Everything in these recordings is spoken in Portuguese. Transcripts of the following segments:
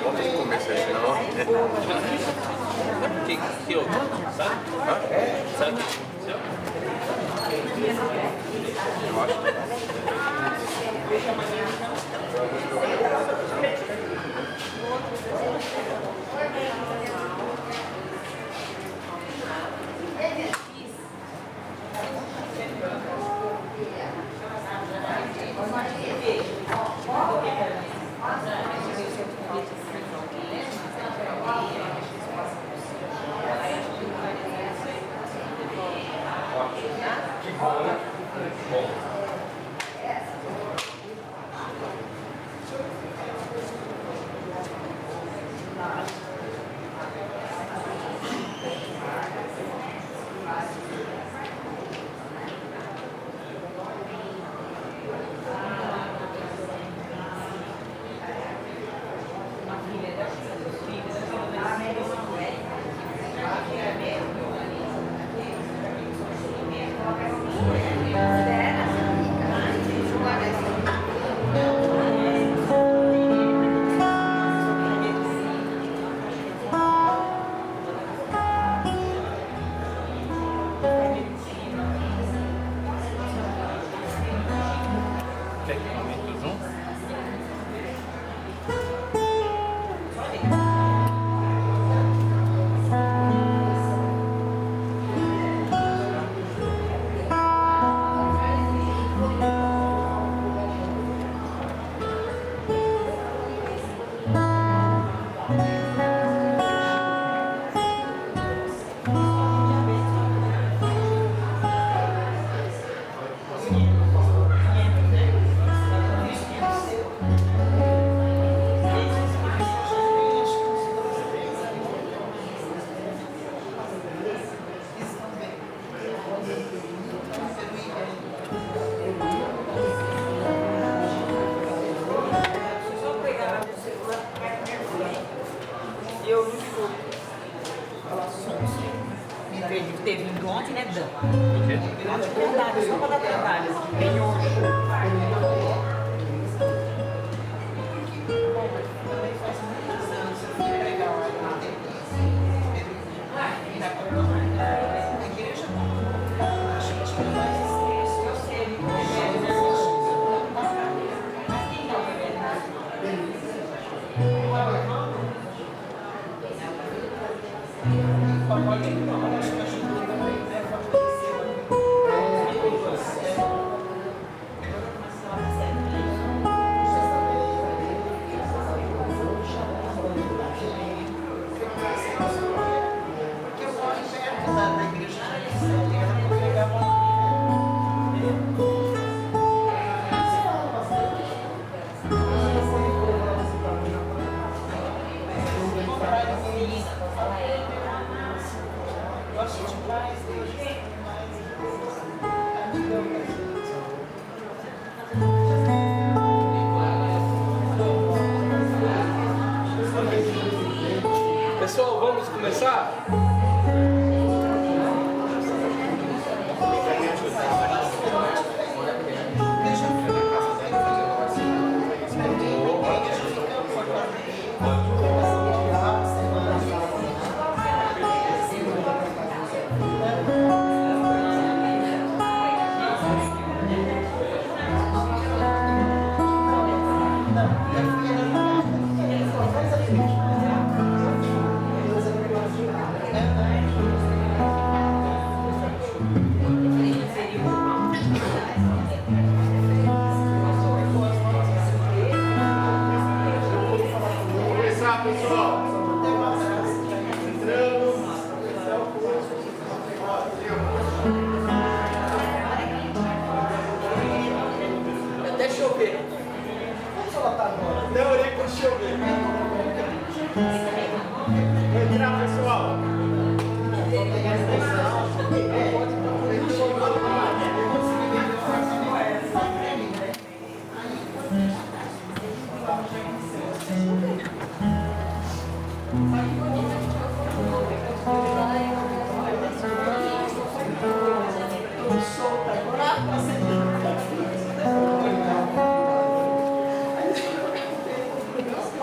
Vamos começar, senão... Que outro? Sabe? Sabe o que aconteceu? Eu teve vindo ontem, né, Dan? O quê? Verdade, só para dar trabalho. Tem hoje. Pessoal, vamos começar?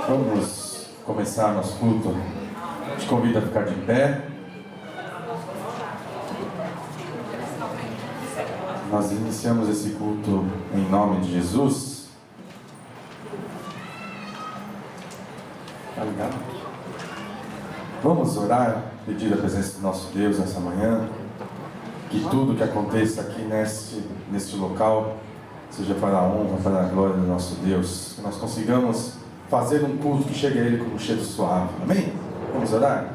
Vamos começar nosso culto. Te convido a ficar de pé. Nós iniciamos esse culto em nome de Jesus. Tá ligado? Vamos orar, pedir a presença do nosso Deus nessa manhã. Que tudo que aconteça aqui neste local seja para a honra, para a glória do nosso Deus. Que nós consigamos fazer um culto que chegue a Ele como um cheiro suave. Amém? Vamos orar?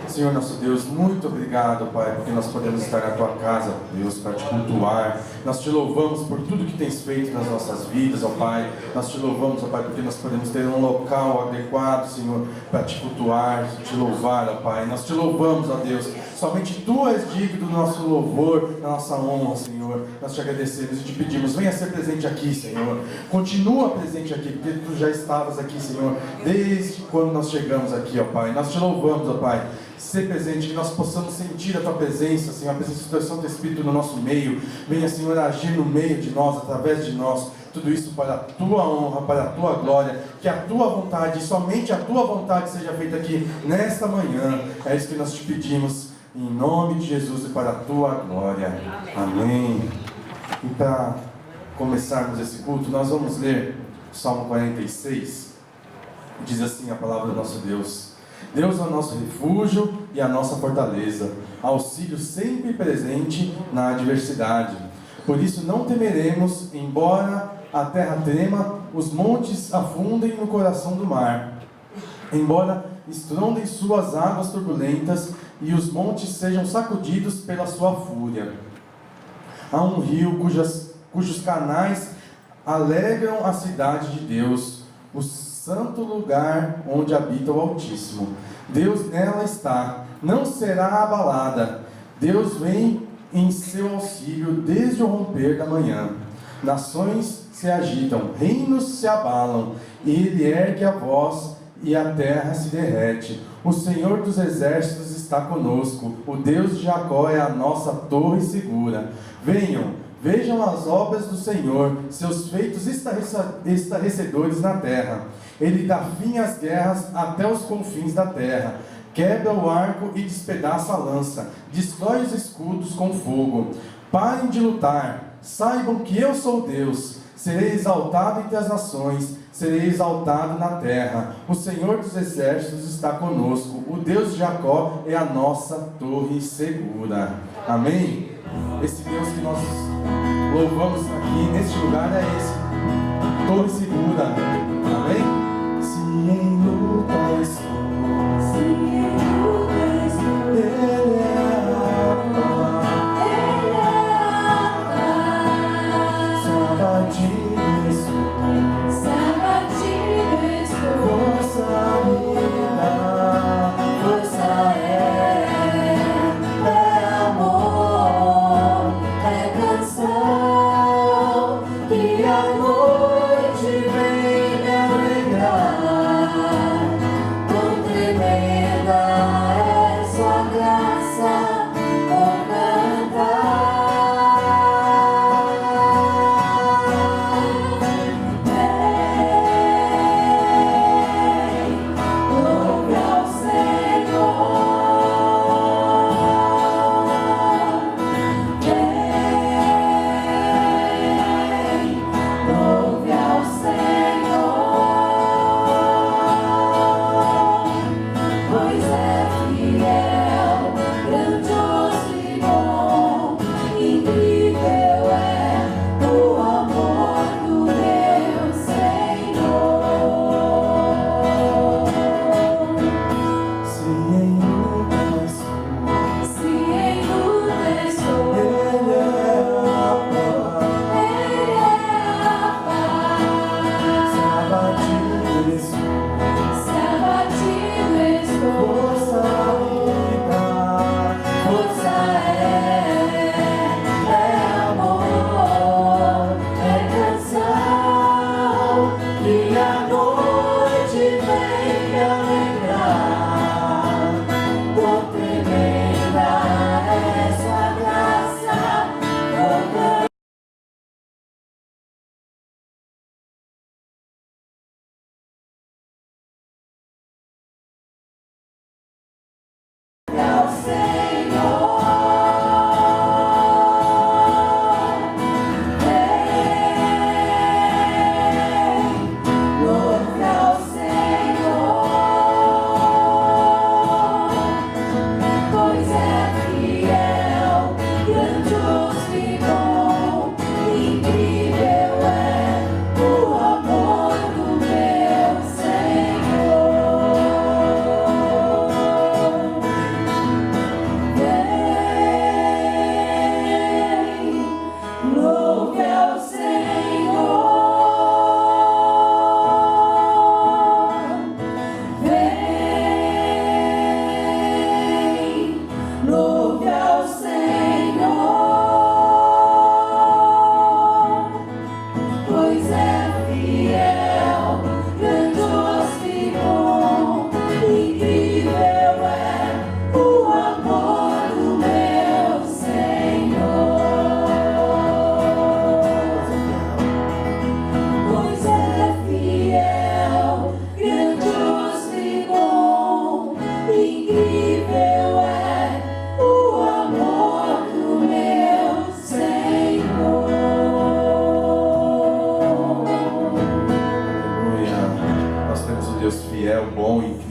Senhor nosso Deus, muito obrigado, Pai, porque nós podemos estar na Tua casa, Deus, para Te cultuar. Nós Te louvamos por tudo que Tens feito nas nossas vidas, ó Pai. Nós Te louvamos, ó Pai, porque nós podemos ter um local adequado, Senhor, para Te cultuar, Te louvar, ó Pai. Nós Te louvamos, ó Deus. Somente Tu és digno do nosso louvor, da nossa honra, Senhor. Nós Te agradecemos e Te pedimos, venha ser presente aqui, Senhor. Continua presente aqui, porque Tu já estavas aqui, Senhor, desde quando nós chegamos aqui, ó Pai. Nós Te louvamos, ó Pai. Ser presente, que nós possamos sentir a Tua presença, Senhor, a presença do Santo Espírito no nosso meio. Venha, Senhor, agir no meio de nós, através de nós. Tudo isso para a Tua honra, para a Tua glória. Que a Tua vontade, somente a Tua vontade seja feita aqui nesta manhã. É isso que nós Te pedimos, em nome de Jesus e para a Tua glória. Amém. E para começarmos esse culto, nós vamos ler o Salmo 46. Diz assim a palavra do nosso Deus: Deus é o nosso refúgio e a nossa fortaleza, auxílio sempre presente na adversidade. Por isso não temeremos, embora a terra trema, os montes afundem no coração do mar, embora estrondem suas águas turbulentas e os montes sejam sacudidos pela sua fúria. Há um rio cujos canais alegram a cidade de Deus, o santo lugar onde habita o Altíssimo. Deus nela está, não será abalada. Deus vem em seu auxílio desde o romper da manhã. Nações se agitam, reinos se abalam, Ele ergue a voz e a terra se derrete. O Senhor dos exércitos está conosco, o Deus de Jacó é a nossa torre segura. Vejam as obras do Senhor, seus feitos estarrecedores na terra. Ele dá fim às guerras até os confins da terra. Quebra o arco e despedaça a lança. Destrói os escudos com fogo. Parem de lutar. Saibam que eu sou Deus. Serei exaltado entre as nações. Serei exaltado na terra. O Senhor dos exércitos está conosco. O Deus de Jacó é a nossa torre segura. Amém? Esse Deus que nós louvamos aqui neste lugar é esse. Torre segura. Amém? Se em luta estou, Ele é a paz. Se abatido estou, força me dá, força é amor, é canção, que a noite vem me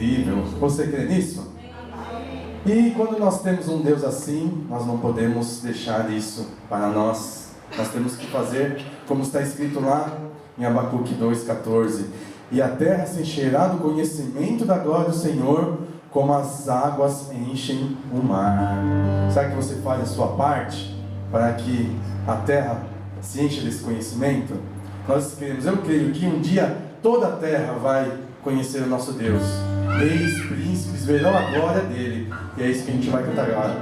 incrível. Você crê nisso? E quando nós temos um Deus assim, nós não podemos deixar isso para nós. Nós temos que fazer como está escrito lá em Abacuque 2,14. E a terra se encherá do conhecimento da glória do Senhor, como as águas enchem o mar. Será que você faz a sua parte para que a terra se encha desse conhecimento? Nós queremos, eu creio que um dia toda a terra vai conhecer o nosso Deus. Reis, príncipes verão a glória dele. E é isso que a gente vai cantar agora.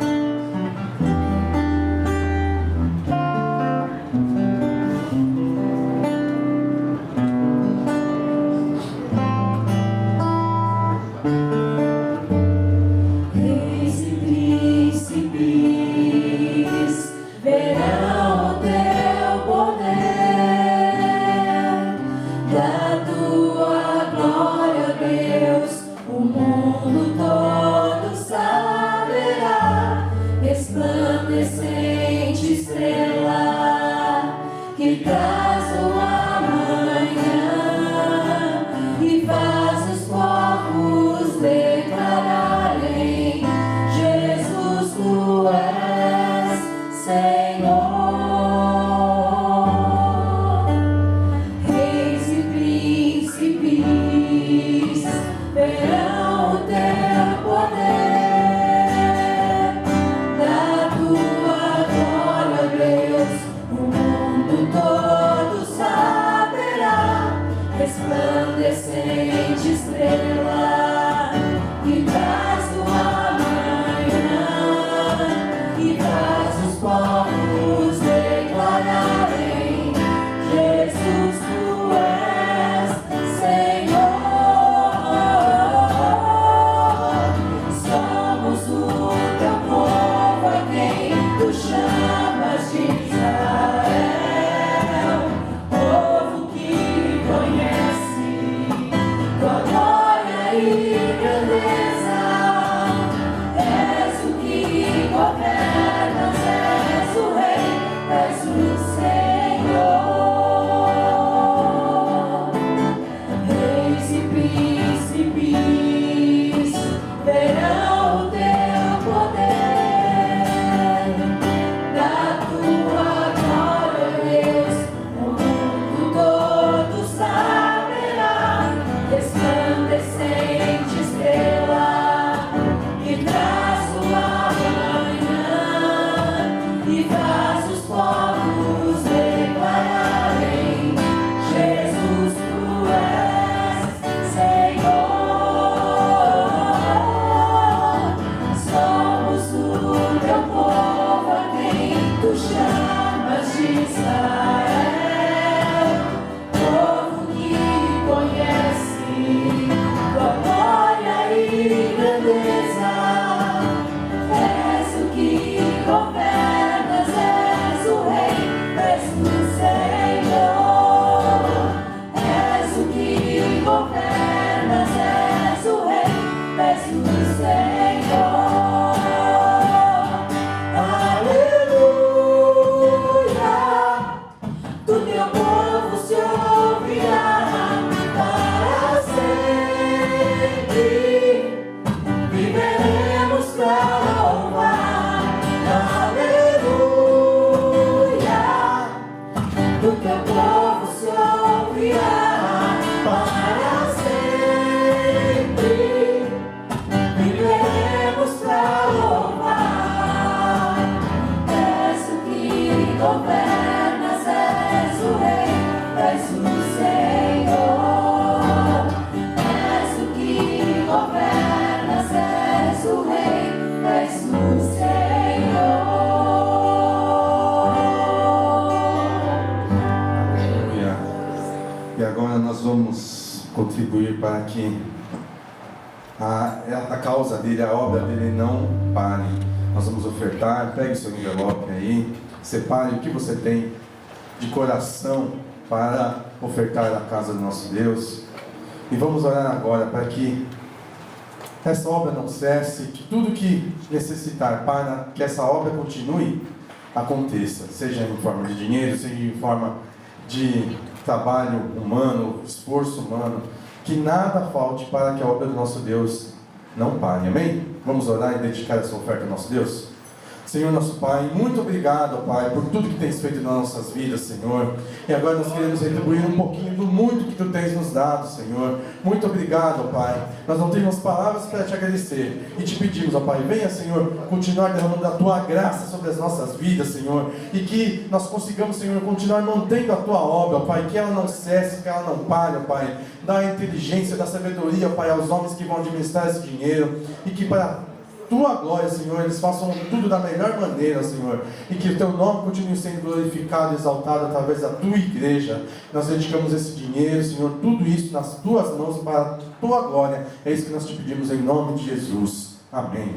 Contribuir para que a causa dele, a obra dele não pare. Nós vamos ofertar. Pegue o seu envelope aí, separe o que você tem de coração para ofertar à casa do nosso Deus, e vamos orar agora para que essa obra não cesse, que tudo que necessitar para que essa obra continue, aconteça, seja em forma de dinheiro, seja em forma de trabalho humano, esforço humano, que nada falte para que a obra do nosso Deus não pare. Amém? Vamos orar e dedicar essa oferta ao nosso Deus? Senhor nosso Pai, muito obrigado, Pai, por tudo que tens feito nas nossas vidas, Senhor. E agora nós queremos retribuir um pouquinho do muito que Tu tens nos dado, Senhor. Muito obrigado, Pai. Nós não temos palavras para Te agradecer. E Te pedimos, ó Pai, venha, Senhor, continuar derramando a Tua graça sobre as nossas vidas, Senhor. E que nós consigamos, Senhor, continuar mantendo a Tua obra, ó Pai. Que ela não cesse, que ela não pare, ó Pai. Dá a inteligência, dá a sabedoria, ó Pai, aos homens que vão administrar esse dinheiro. E que para Tua glória, Senhor, eles façam tudo da melhor maneira, Senhor, e que o Teu nome continue sendo glorificado, exaltado através da Tua igreja. Nós dedicamos esse dinheiro, Senhor, tudo isso nas Tuas mãos para a Tua glória. É isso que nós Te pedimos em nome de Jesus. Amém.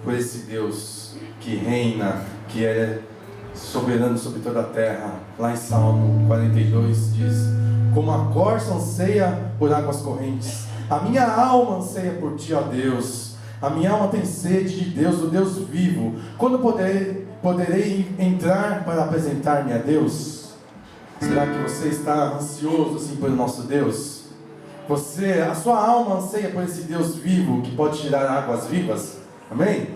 por esse Deus que reina, que é soberano sobre toda a terra. Lá em Salmo 42 diz: como a corça anseia por águas correntes, a minha alma anseia por ti, ó Deus. A minha alma tem sede de Deus, do Deus vivo. Quando poderei entrar para apresentar-me a Deus? Será que você está ansioso assim pelo nosso Deus? A sua alma anseia por esse Deus vivo que pode tirar águas vivas? Amém?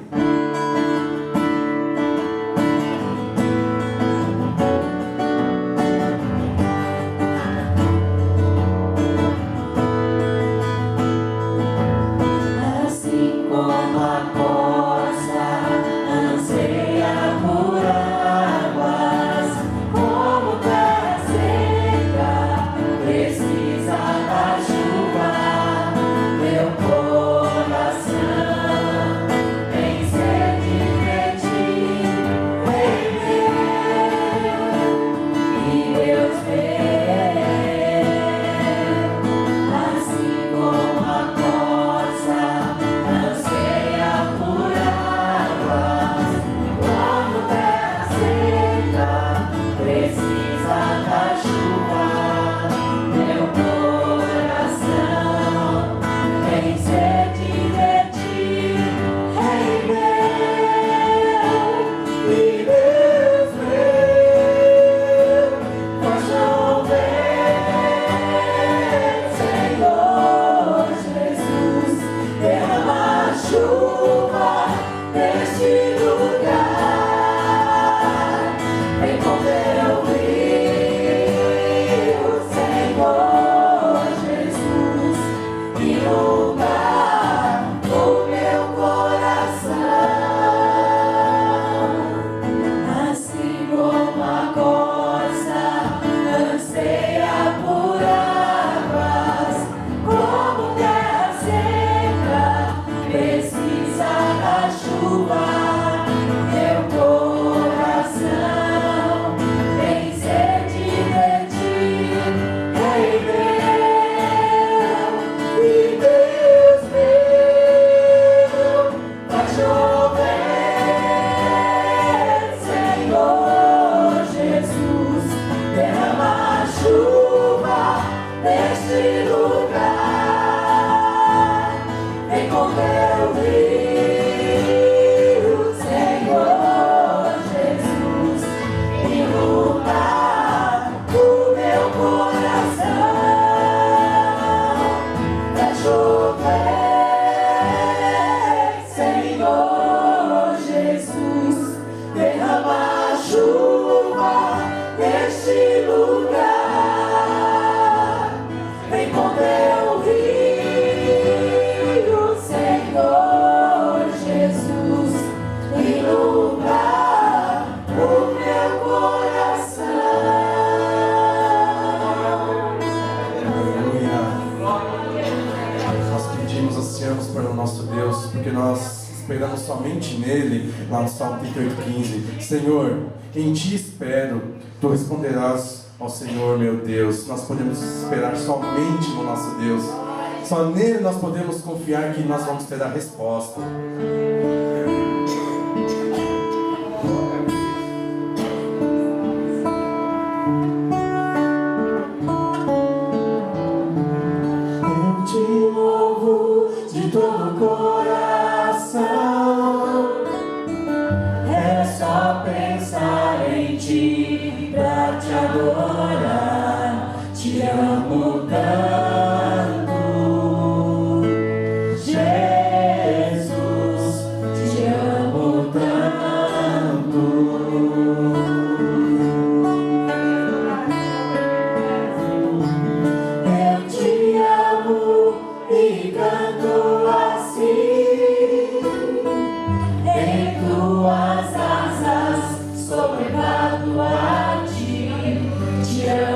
Esperamos somente nele, lá no Salmo 38:15. Senhor, em ti espero, tu responderás ao Senhor, meu Deus. Nós podemos esperar somente no nosso Deus. Só nele nós podemos confiar que nós vamos ter a resposta. Eu te louvo de todo o coração. É só pensar em ti pra te adorar. Te amo tanto, Jesus. Te amo tanto. Eu te amo e canto assim. Em tuas asas sou levado a ti. Te amo.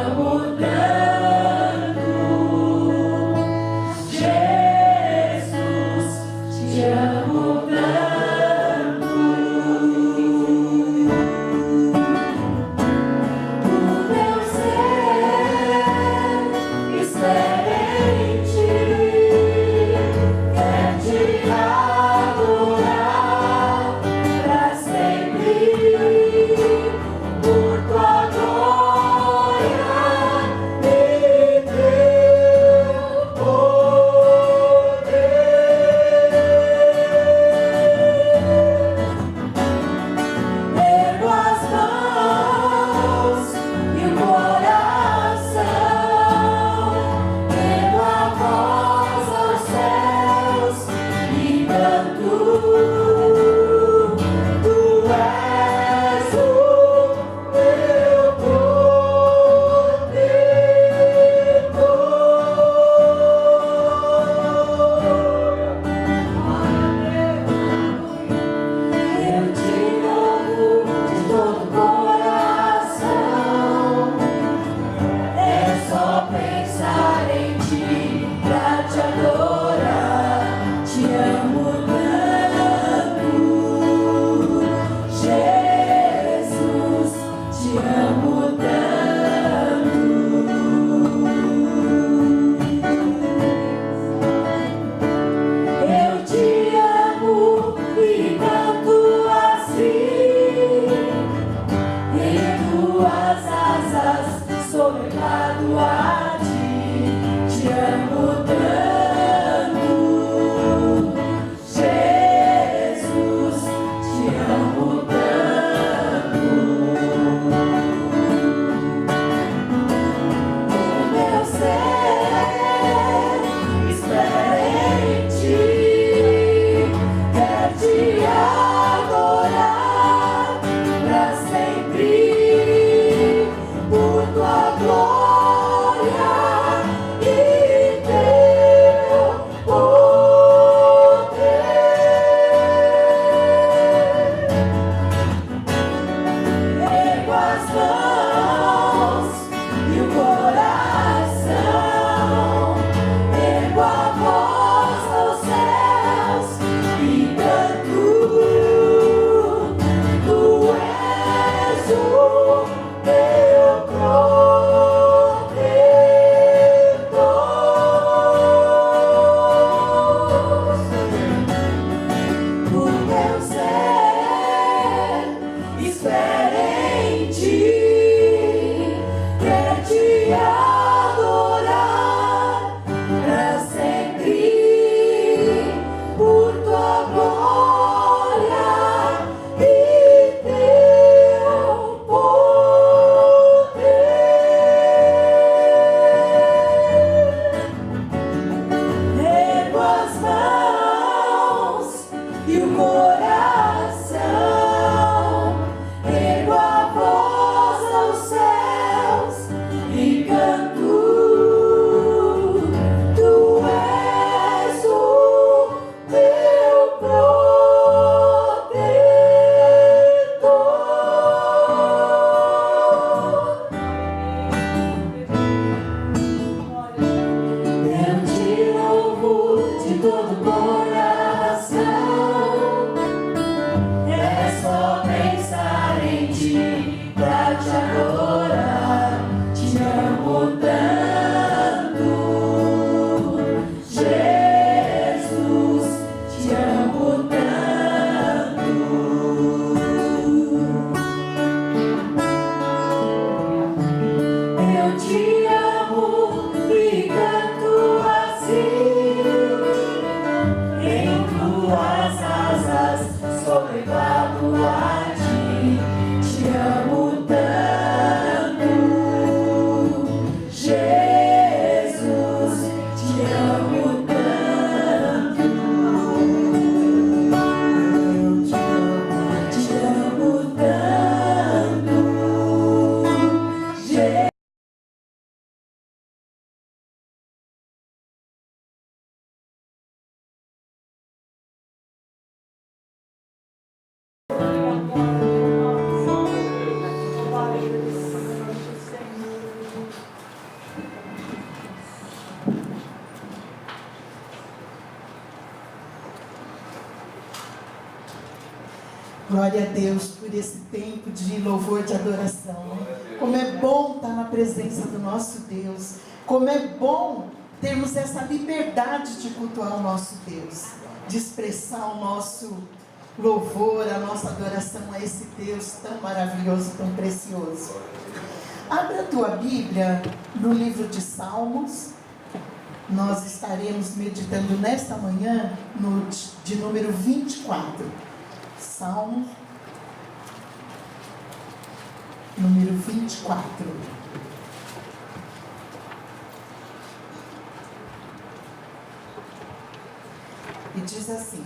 Glória a Deus por esse tempo de louvor, de adoração. Como é bom estar na presença do nosso Deus. Como é bom termos essa liberdade de cultuar o nosso Deus, de expressar o nosso louvor, a nossa adoração a esse Deus tão maravilhoso, tão precioso. Abra a tua Bíblia no livro de Salmos. Nós estaremos meditando nesta manhã de número 24. Salmo número 24. E diz assim: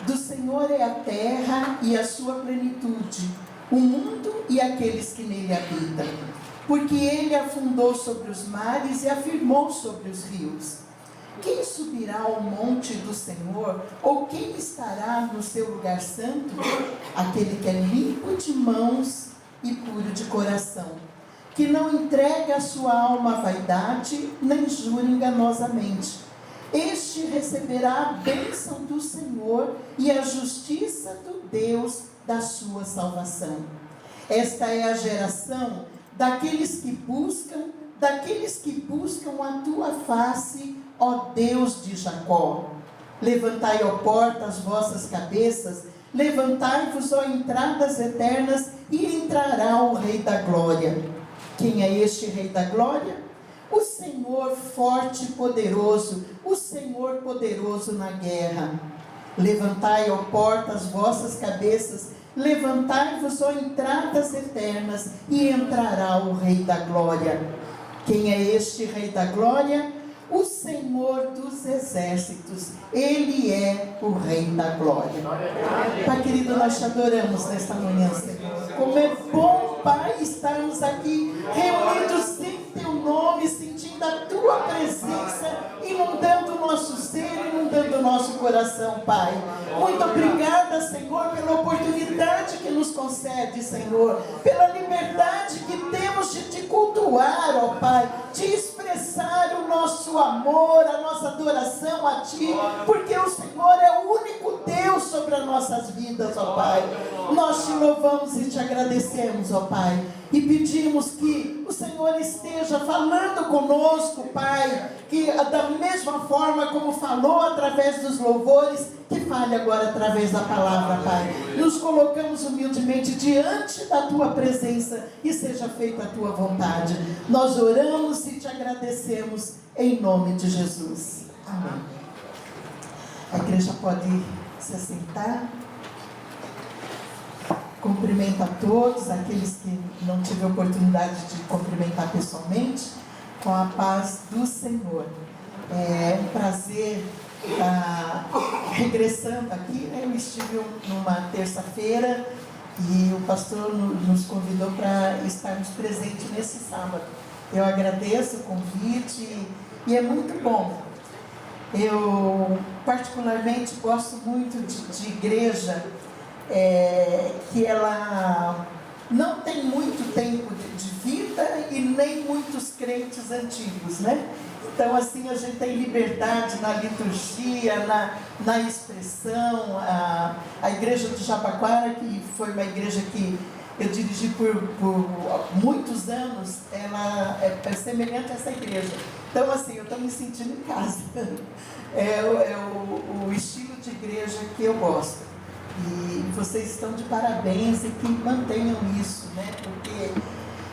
do Senhor é a terra e a sua plenitude, o mundo e aqueles que nele habitam. Porque ele afundou sobre os mares e afirmou sobre os rios. Quem subirá ao monte do Senhor? Ou quem estará no seu lugar santo? Aquele que é limpo de mãos e puro de coração, que não entrega a sua alma à vaidade, nem jura enganosamente. Este receberá a bênção do Senhor e a justiça do Deus da sua salvação. Esta é a geração daqueles que buscam a tua face, ó Deus de Jacó. Levantai, ó porta, as vossas cabeças, levantai-vos, ó entradas eternas, e entrará o Rei da Glória. Quem é este Rei da Glória? O Senhor forte e poderoso, o Senhor poderoso na guerra. Levantai, ó porta, as vossas cabeças, levantai-vos, ó entradas eternas, e entrará o Rei da Glória. Quem é este Rei da Glória? O Senhor dos exércitos, Ele é o Rei da Glória. Pai querido, nós te adoramos nesta manhã, Senhor. Como é bom, Pai, estarmos aqui reunidos em Teu nome, sentindo a Tua presença, inundando o nosso ser, inundando o nosso coração, Pai. Muito obrigada, Senhor, pela oportunidade que nos concede, Senhor, pela liberdade que temos de te cultuar, ó Pai, de expressar o nosso amor, a nossa adoração a Ti, porque o Senhor é o único Deus sobre as nossas vidas, ó Pai. Nós te louvamos e te agradecemos, ó Pai, e pedimos que o Senhor esteja falando conosco, Pai, que da mesma forma como falou através dos louvores, que fale agora através da palavra, Pai. Nos colocamos humildemente diante da Tua presença e seja feita a Tua vontade. Nós oramos e te agradecemos em nome de Jesus. Amém. A igreja pode se assentar. Cumprimento a todos, aqueles que não tive a oportunidade de cumprimentar pessoalmente, com a paz do Senhor. É um prazer estar regressando aqui, né? Eu estive numa terça-feira e o pastor nos convidou para estarmos presentes nesse sábado. Eu agradeço o convite e é muito bom. Eu particularmente gosto muito de igreja que ela não tem muito tempo de vida e nem muitos crentes antigos, né? Então, assim, a gente tem liberdade na liturgia, na expressão. A igreja de Jabaquara, que foi uma igreja que eu dirigi por muitos anos, ela é semelhante a essa igreja. Então, assim, eu estou me sentindo em casa. É o estilo de igreja que eu gosto. E vocês estão de parabéns e que mantenham isso, né? Porque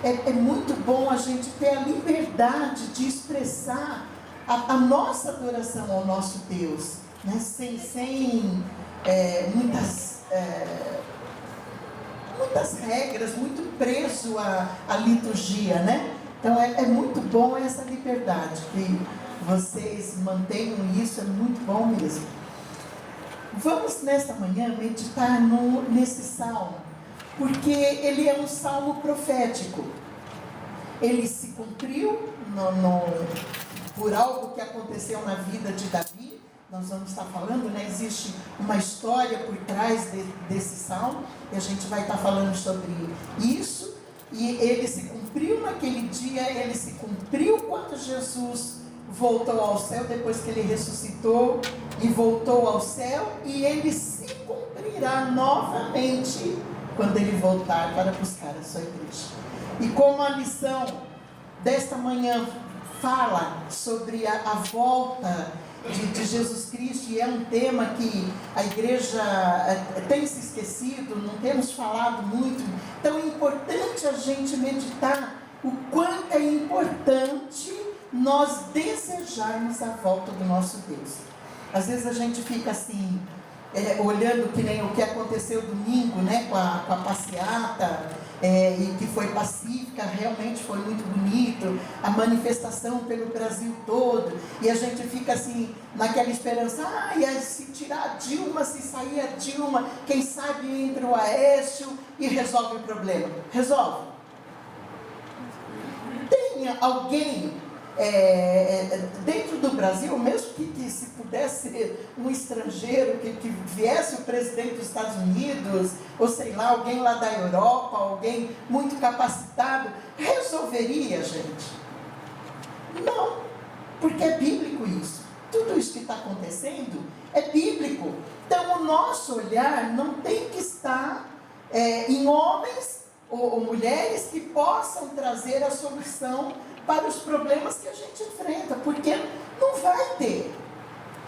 é muito bom a gente ter a liberdade de expressar a nossa adoração ao nosso Deus, né? Sem muitas muitas regras, muito preso à liturgia, né? Então é muito bom essa liberdade, que vocês mantenham isso, é muito bom mesmo. Vamos nesta manhã meditar nesse salmo, porque ele é um salmo profético. Ele se cumpriu por algo que aconteceu na vida de Davi. Nós vamos estar falando, né? Existe uma história por trás desse salmo, e a gente vai estar falando sobre isso. E ele se cumpriu naquele dia, ele se cumpriu quando Jesus voltou ao céu, depois que ele ressuscitou e voltou ao céu, e ele se cumprirá novamente quando ele voltar para buscar a sua igreja. E como a lição desta manhã fala sobre a volta de Jesus Cristo, e é um tema que a igreja tem se esquecido, não temos falado muito, então é importante a gente meditar o quanto é importante nós desejarmos a volta do nosso Deus. Às vezes a gente fica assim, olhando que nem o que aconteceu domingo, né, com a passeata, e que foi pacífica, realmente foi muito bonito, a manifestação pelo Brasil todo, e a gente fica assim, naquela esperança, se tirar a Dilma, se sair a Dilma, quem sabe entra o Aécio e resolve o problema. Resolve. Tenha alguém dentro do Brasil, mesmo que se pudesse ser um estrangeiro, que viesse o presidente dos Estados Unidos, ou sei lá, alguém lá da Europa, alguém muito capacitado, resolveria, gente? Não, porque é bíblico isso. Tudo isso que está acontecendo é bíblico. Então o nosso olhar não tem que estar em homens ou mulheres que possam trazer a solução para os problemas que a gente enfrenta, porque não vai ter,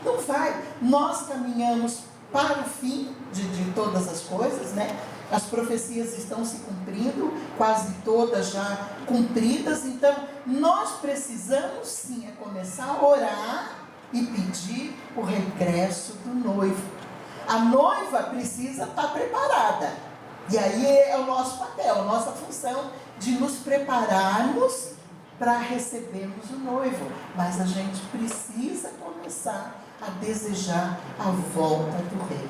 não vai. Nós caminhamos para o fim de todas as coisas, né? As profecias estão se cumprindo, quase todas já cumpridas, então nós precisamos sim começar a orar e pedir o regresso do noivo. A noiva precisa estar preparada, e aí é o nosso papel, a nossa função de nos prepararmos para recebermos o noivo, mas a gente precisa começar a desejar a volta do rei.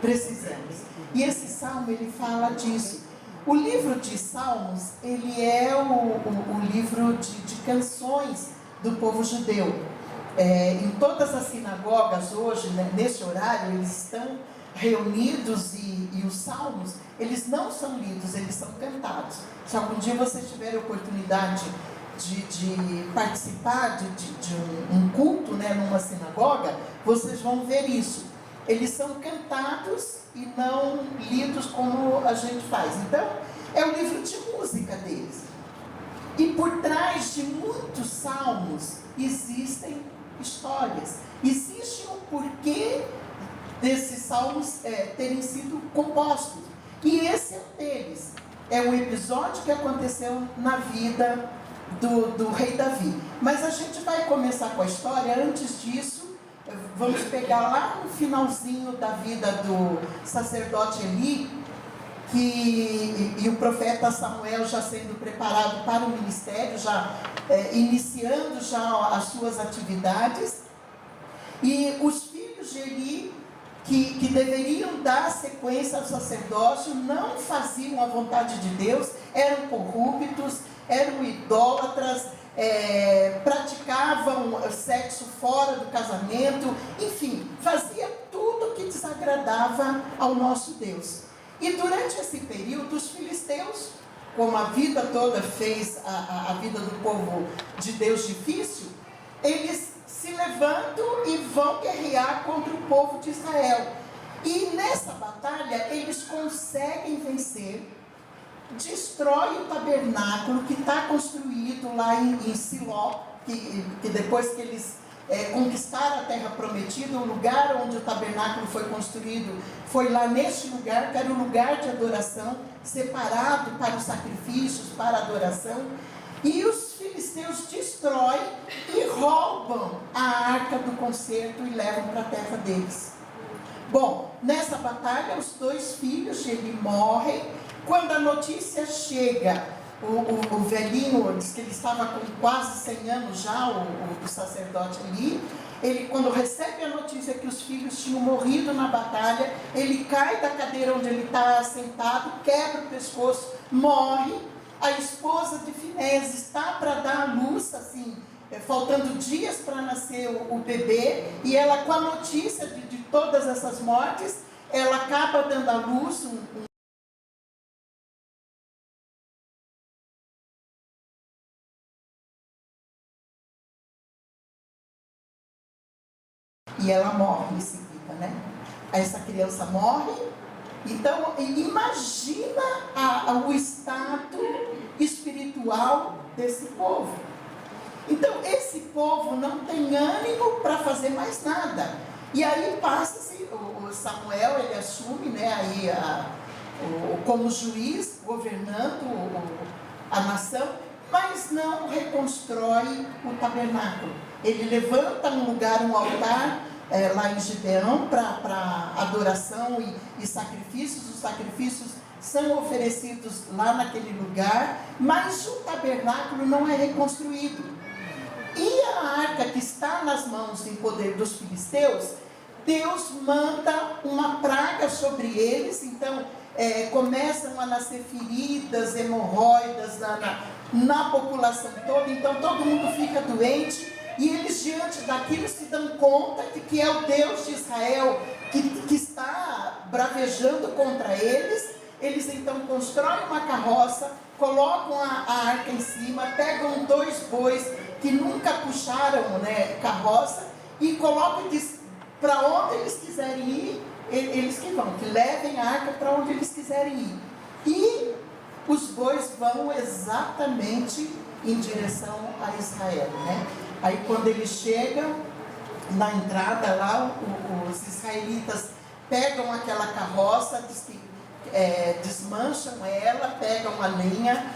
Precisamos. E esse salmo, ele fala disso. O livro de Salmos, ele é o livro de canções do povo judeu. Em todas as sinagogas hoje, né, nesse horário, eles estão reunidos e os salmos, eles não são lidos, eles são cantados. Se algum dia vocês tiverem oportunidade de participar de um culto, né, numa sinagoga, vocês vão ver isso. Eles são cantados e não lidos como a gente faz. Então, é o livro de música deles. E por trás de muitos salmos existem histórias. Existe um porquê desses salmos terem sido compostos. E esse é um deles. É um episódio que aconteceu na vida do rei Davi. Mas a gente vai começar com a história. Antes disso, vamos pegar lá no finalzinho da vida do sacerdote Eli, e o profeta Samuel já sendo preparado para o ministério, já iniciando já as suas atividades, e os filhos de Eli, que deveriam dar sequência ao sacerdócio, não faziam a vontade de Deus, eram corruptos, eram idólatras, praticavam sexo fora do casamento, enfim, fazia tudo que desagradava ao nosso Deus. E durante esse período, os filisteus, como a vida toda fez a vida do povo de Deus difícil, eles se levantam e vão guerrear contra o povo de Israel. E nessa batalha, eles conseguem vencer, destrói o tabernáculo que está construído lá em Siló, que depois que eles conquistaram a terra prometida, o lugar onde o tabernáculo foi construído foi lá neste lugar, que era o lugar de adoração, separado para os sacrifícios, para a adoração. E os filisteus destroem e roubam a arca do concerto e levam para a terra deles. Bom, nessa batalha, os dois filhos de Eli morrem, Quando a notícia chega, o velhinho, diz que ele estava com quase 100 anos já, o sacerdote ali, ele, quando recebe a notícia que os filhos tinham morrido na batalha, ele cai da cadeira onde ele está sentado, quebra o pescoço, morre. A esposa de Finés está para dar à luz, assim, faltando dias para nascer o bebê, e ela, com a notícia de todas essas mortes, ela acaba dando à luz e ela morre em seguida, né? Essa criança morre. Então, imagina o estado espiritual desse povo. Então, esse povo não tem ânimo para fazer mais nada. E aí passa-se, o Samuel, ele assume, né, aí como juiz, governando a nação, mas não reconstrói o tabernáculo. Ele levanta um lugar, um altar, lá em Gibeão, para adoração e sacrifícios. Os sacrifícios são oferecidos lá naquele lugar, mas o tabernáculo não é reconstruído. E a arca que está nas mãos em poder dos filisteus, Deus manda uma praga sobre eles. Então começam a nascer feridas, hemorroidas na população toda. Então todo mundo fica doente. E eles, diante daquilo, se dão conta de que é o Deus de Israel que está bravejando contra eles. Eles então constroem uma carroça, colocam a arca em cima, pegam 2 bois que nunca puxaram, né, carroça, e colocam e diz para onde eles quiserem ir, eles que vão, que levem a arca para onde eles quiserem ir. E os bois vão exatamente em direção a Israel, né? Aí quando eles chegam na entrada lá, os israelitas pegam aquela carroça, desmancham ela, pegam a lenha,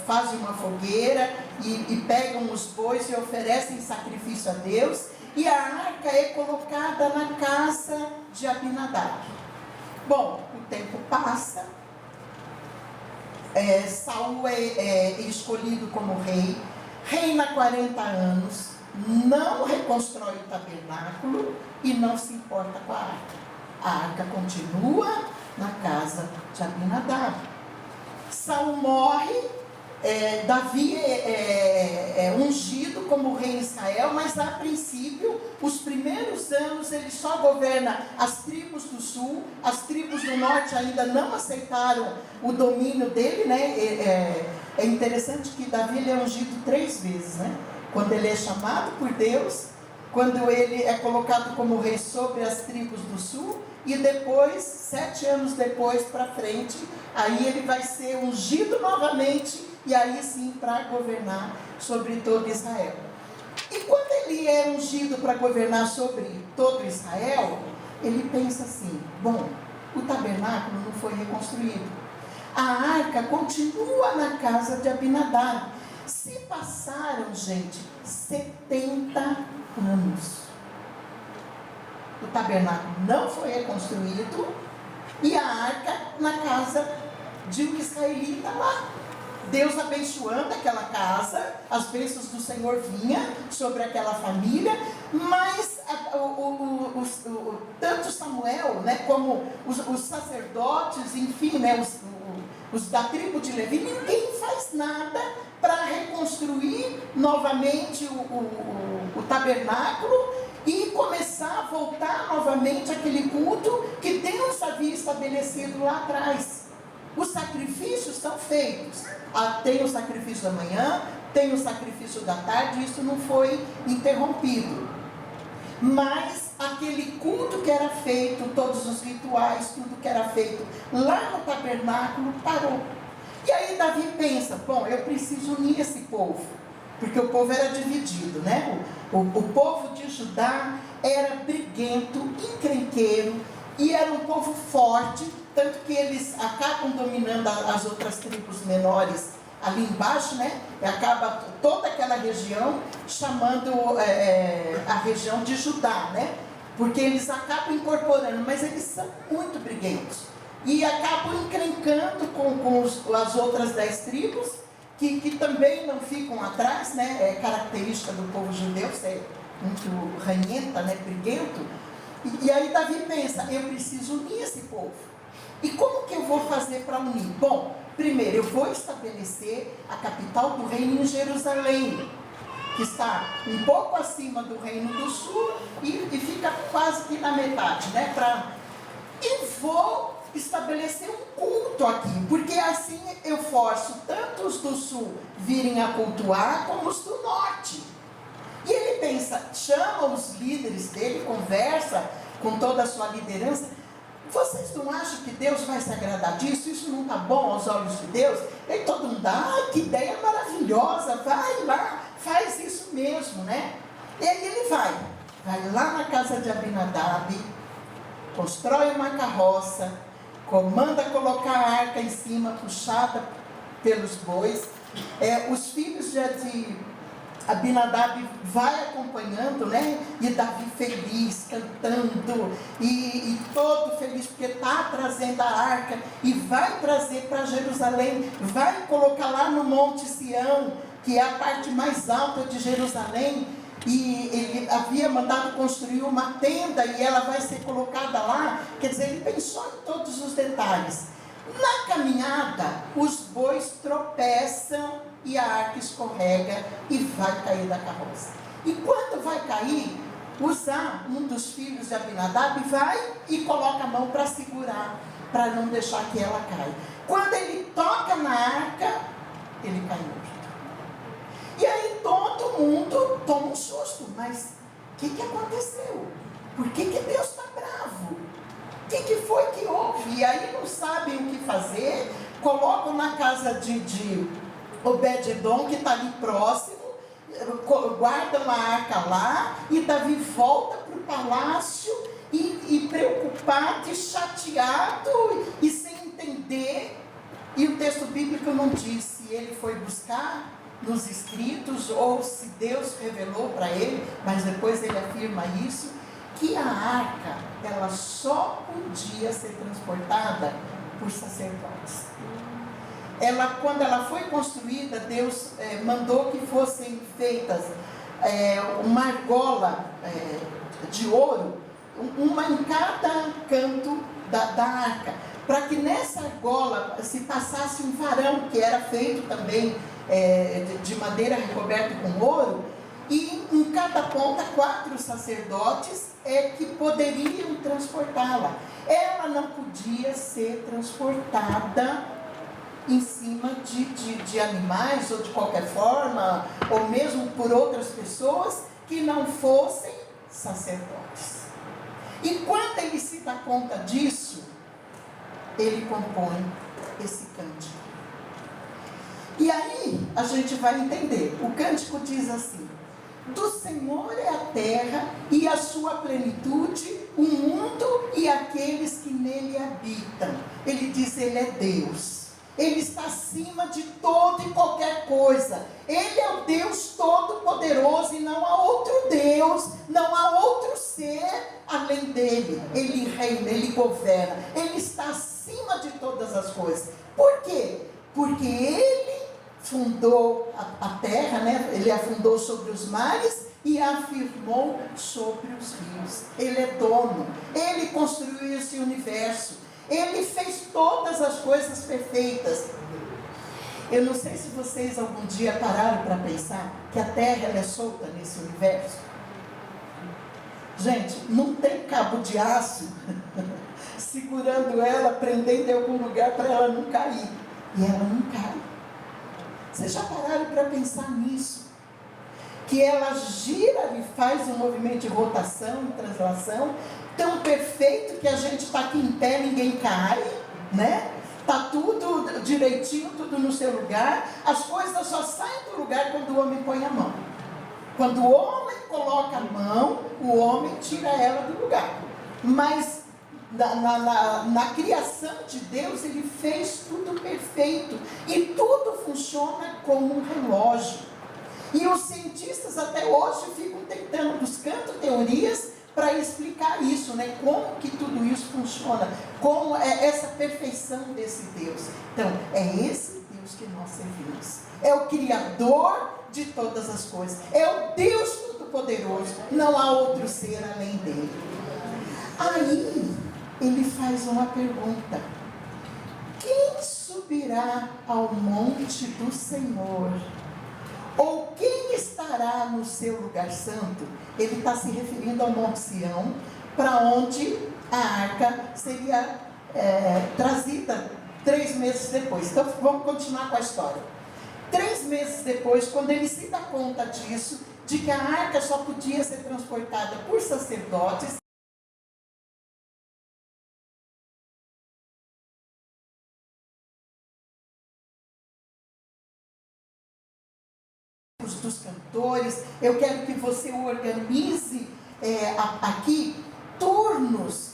fazem uma fogueira e pegam os bois e oferecem sacrifício a Deus. E a arca é colocada na casa de Abinadab. Bom, o tempo passa, Saul é escolhido como rei, reina 40 anos, não reconstrói o tabernáculo e não se importa com a arca. A arca continua na casa de Abinadab. Saul morre, Davi é ungido como rei em Israel, mas a princípio, os primeiros anos, ele só governa as tribos do sul. As tribos do norte ainda não aceitaram o domínio dele, né? É interessante que Davi ele é ungido 3 vezes, né? Quando ele é chamado por Deus, quando ele é colocado como rei sobre as tribos do sul, e depois, 7 anos depois para frente, aí ele vai ser ungido novamente, e aí sim para governar sobre todo Israel. E quando ele é ungido para governar sobre todo Israel, ele pensa assim: bom, o tabernáculo não foi reconstruído, a arca continua na casa de Abinadab. Se passaram, gente, 70 anos. O tabernáculo não foi reconstruído e a arca na casa de um israelita lá. Deus abençoando aquela casa, as bênçãos do Senhor vinham sobre aquela família, mas tanto Samuel, né, como os sacerdotes, enfim, né, os da tribo de Levi, ninguém faz nada para reconstruir novamente o tabernáculo e começar a voltar novamente aquele culto que Deus havia estabelecido lá atrás. Os sacrifícios são feitos. Tem o sacrifício da manhã, tem o sacrifício da tarde, isso não foi interrompido. Mas aquele culto que era feito, todos os rituais, tudo que era feito lá no tabernáculo parou. E aí Davi pensa: bom, eu preciso unir esse povo, porque o povo era dividido, né? O povo de Judá era briguento, encrenqueiro, e era um povo forte, tanto que eles acabam dominando as outras tribos menores ali embaixo, né? E acaba toda aquela região chamando a região de Judá, né? Porque eles acabam incorporando, mas eles são muito briguentos. e acabam encrencando com as outras 10 tribos, que também não ficam atrás, né? É característica do povo judeu ser muito ranhenta, né? Briguento. E aí Davi pensa, eu preciso unir esse povo. E como que eu vou fazer para unir? Bom, primeiro eu vou estabelecer a capital do reino em Jerusalém, que está um pouco acima do reino do sul e fica quase que na metade, né? E vou estabelecer um culto aqui, porque assim eu forço tanto os do sul virem a cultuar, como os do norte. E ele pensa, chama os líderes dele, conversa com toda a sua liderança. Vocês não acham que Deus vai se agradar disso? Isso não está bom aos olhos de Deus? E todo mundo, que ideia maravilhosa, vai lá, faz isso mesmo, né? E aí ele vai lá na casa de Abinadab, constrói uma carroça, comanda colocar a arca em cima, puxada pelos bois. Os filhos de Abinadab vai acompanhando, né? E Davi feliz, cantando, e todo feliz, porque está trazendo a arca, e vai trazer para Jerusalém, vai colocar lá no Monte Sião, que é a parte mais alta de Jerusalém, e ele havia mandado construir uma tenda, e ela vai ser colocada lá. Quer dizer, ele pensou em todos os detalhes. Na caminhada, os bois tropeçam e a arca escorrega e vai cair da carroça. E quando vai cair, Uzá, um dos filhos de Abinadab, vai e coloca a mão para segurar, para não deixar que ela caia. Quando ele toca na arca, ele cai morto. E aí todo mundo toma um susto. Mas o que aconteceu? Por que Deus está bravo? O que foi que houve? E aí não sabem o que fazer, colocam na casa de Obed-edom, que está ali próximo, guardam a arca lá, e Davi volta para o palácio, e preocupado, e chateado, e sem entender. E o texto bíblico não diz se ele foi buscar nos escritos, ou se Deus revelou para ele, mas depois ele afirma isso, que a arca, ela só podia ser transportada por sacerdotes. Quando ela foi construída, Deus mandou que fossem feitas uma argola de ouro, uma em cada canto da arca, para que nessa argola se passasse um varão, que era feito também de madeira recoberta com ouro, e em cada ponta 4 sacerdotes que poderiam transportá-la. Ela não podia ser transportada em cima de animais, ou de qualquer forma, ou mesmo por outras pessoas que não fossem sacerdotes. E quando ele se dá conta disso, ele compõe esse cântico. E aí a gente vai entender. O cântico diz assim: do Senhor é a terra e a sua plenitude, o mundo e aqueles que nele habitam. Ele diz, ele é Deus. Ele está acima de toda e qualquer coisa. Ele é o Deus Todo-Poderoso, e não há outro Deus, não há outro ser além dele. Ele reina, ele governa, ele está acima de todas as coisas. Por quê? Porque ele fundou a terra, né? Ele a fundou sobre os mares e a afirmou sobre os rios. Ele é dono, ele construiu esse universo. Ele fez todas as coisas perfeitas. Eu não sei se vocês algum dia pararam para pensar que a Terra ela é solta nesse universo. Gente, não tem cabo de aço segurando ela, prendendo em algum lugar para ela não cair. E ela não cai. Vocês já pararam para pensar nisso? Que ela gira e faz um movimento de rotação e translação tão perfeito que a gente está aqui em pé, ninguém cai, né? Está tudo direitinho, tudo no seu lugar. As coisas só saem do lugar quando o homem põe a mão. Quando o homem coloca a mão, o homem tira ela do lugar. Mas na criação de Deus, ele fez tudo perfeito. E tudo funciona como um relógio. E os cientistas até hoje ficam buscando teorias para explicar isso, né? Como que tudo isso funciona, como é essa perfeição desse Deus. Então, é esse Deus que nós servimos. É o Criador de todas as coisas. É o Deus Todo-Poderoso. Não há outro ser além dele. Aí, ele faz uma pergunta. Quem subirá ao monte do Senhor? Ou quem estará no seu lugar santo? Ele está se referindo ao Monte Sião, para onde a arca seria trazida 3 meses depois. Então vamos continuar com a história. 3 meses depois, quando ele se dá conta disso, de que a arca só podia ser transportada por sacerdotes, dos cantores, eu quero que você organize aqui turnos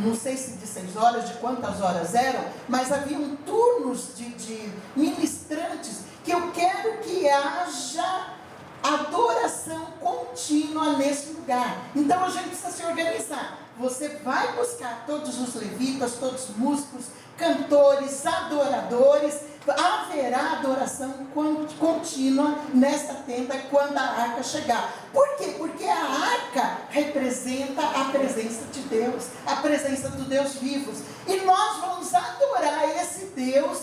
não sei se de 6 horas, de quantas horas eram, mas haviam turnos de ministrantes, que eu quero que haja adoração contínua nesse lugar. Então a gente precisa se organizar. Você vai buscar todos os levitas, todos os músicos, cantores, adoradores. Haverá adoração contínua nesta tenda quando a arca chegar. Por quê? Porque a arca representa a presença de Deus, a presença do Deus vivo. E nós vamos adorar esse Deus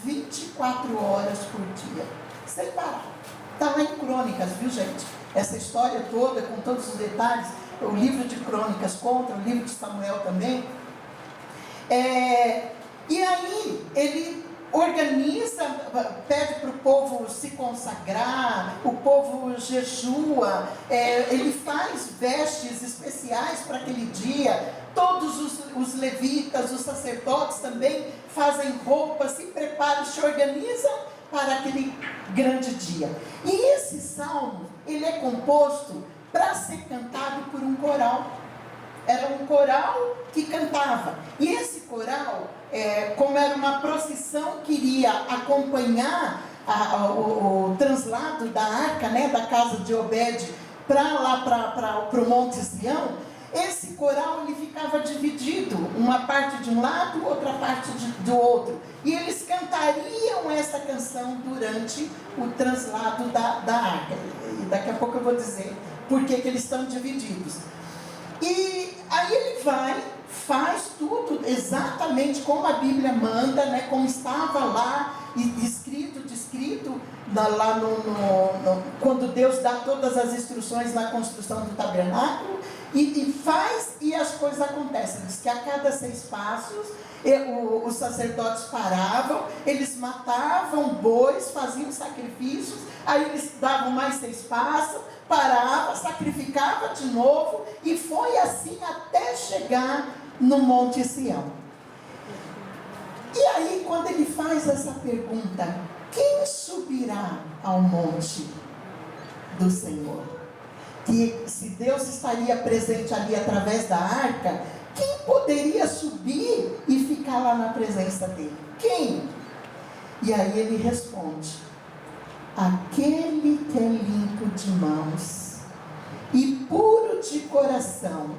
24 horas por dia, sem parar. Está lá em Crônicas, viu, gente? Essa história toda, com todos os detalhes, o livro de Crônicas conta, o livro de Samuel também. E aí, ele organiza, pede para o povo se consagrar, o povo jejua, ele faz vestes especiais para aquele dia, todos os levitas, os sacerdotes também fazem roupas, se preparam, se organizam para aquele grande dia. E esse salmo, ele é composto para ser cantado por um coral. Era um coral que cantava. E esse coral, como era uma procissão que iria acompanhar o translado da arca, né, da casa de Obed, para lá, para o Monte Sião, esse coral ele ficava dividido, uma parte de um lado, outra parte do outro. E eles cantariam essa canção durante o translado da arca. E daqui a pouco eu vou dizer por que eles estão divididos. E aí ele vai, faz tudo exatamente como a Bíblia manda, né, como estava lá, e descrito lá quando Deus dá todas as instruções na construção do tabernáculo, e faz, e as coisas acontecem. Diz que a cada 6 passos, os sacerdotes paravam, eles matavam bois, faziam sacrifícios, aí eles davam mais 6 passos, parava, sacrificava de novo, e foi assim até chegar no Monte Sião. E aí, quando ele faz essa pergunta, quem subirá ao monte do Senhor? Que se Deus estaria presente ali através da arca, quem poderia subir e ficar lá na presença dele? Quem? E aí ele responde: aquele que é limpo de mãos e puro de coração,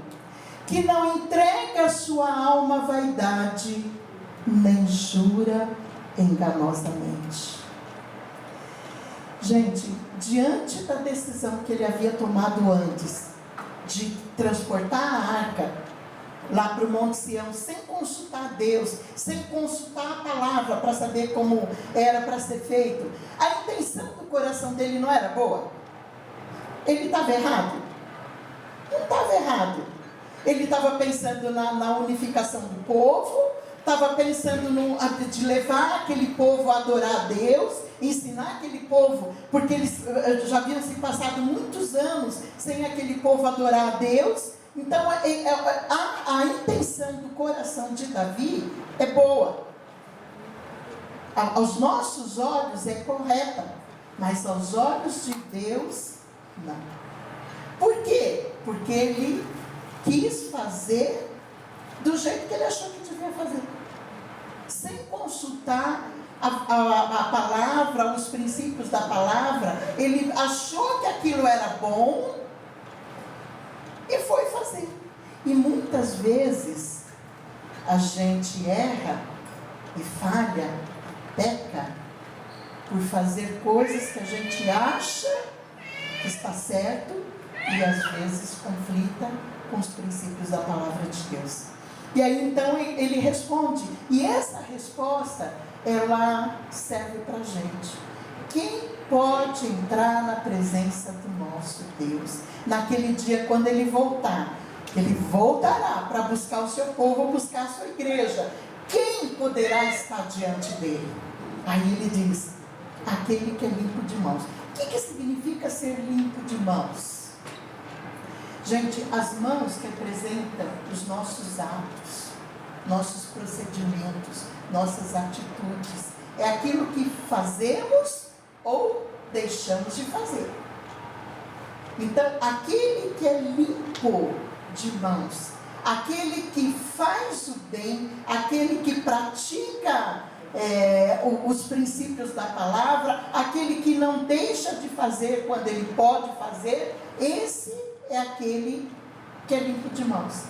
que não entrega a sua alma à vaidade, nem jura enganosamente. Gente, diante da decisão que ele havia tomado antes, de transportar a arca lá para o Monte Sião, sem consultar Deus, sem consultar a palavra para saber como era para ser feito, a intenção do coração dele não era boa? Ele estava errado? Não estava errado. Ele estava pensando na unificação do povo, estava pensando de levar aquele povo a adorar a Deus, ensinar aquele povo, porque eles já haviam se passado muitos anos sem aquele povo adorar a Deus. Então a intenção do coração de Davi é boa, aos nossos olhos é correta, mas aos olhos de Deus não. Por quê? Porque ele quis fazer do jeito que ele achou que devia fazer, sem consultar a palavra, os princípios da palavra. Ele achou que aquilo era bom muitas vezes a gente erra e falha, peca, por fazer coisas que a gente acha que está certo e às vezes conflita com os princípios da palavra de Deus. E aí então ele responde, e essa resposta, ela serve para a gente. Quem pode entrar na presença do nosso Deus naquele dia quando ele voltar? Ele voltará para buscar o seu povo, buscar a sua igreja. Quem poderá estar diante dele? Aí ele diz, aquele que é limpo de mãos. O que significa ser limpo de mãos? Gente, as mãos representam os nossos atos, nossos procedimentos, nossas atitudes. É aquilo que fazemos ou deixamos de fazer. Então, aquele que é limpo de mãos, aquele que faz o bem, aquele que pratica os princípios da palavra, aquele que não deixa de fazer quando ele pode fazer, esse é aquele que é limpo de mãos.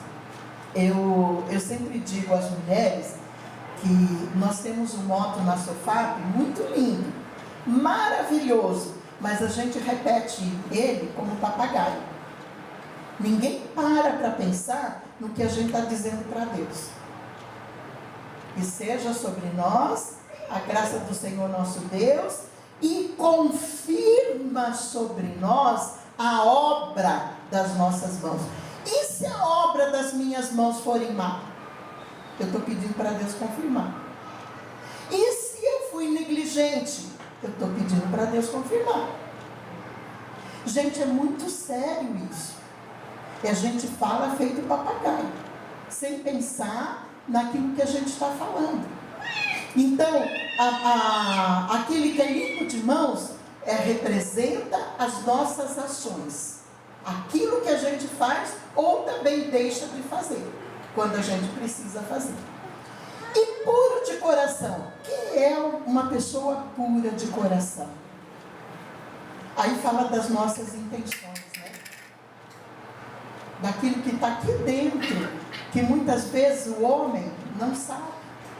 Eu sempre digo às mulheres que nós temos um moto na Sofap muito lindo, maravilhoso, mas a gente repete ele como papagaio. Ninguém para pensar no que a gente está dizendo para Deus. E seja sobre nós a graça do Senhor nosso Deus, e confirma sobre nós a obra das nossas mãos. E se a obra das minhas mãos forem má? Eu estou pedindo para Deus confirmar. E se eu fui negligente? Eu estou pedindo para Deus confirmar. Gente, é muito sério isso. E a gente fala feito papagaio, sem pensar naquilo que a gente está falando. Então, aquele que é limpo de mãos representa as nossas ações. Aquilo que a gente faz ou também deixa de fazer, quando a gente precisa fazer. E puro de coração. Quem é uma pessoa pura de coração? Aí fala das nossas intenções, né? Daquilo que está aqui dentro, que muitas vezes o homem não sabe.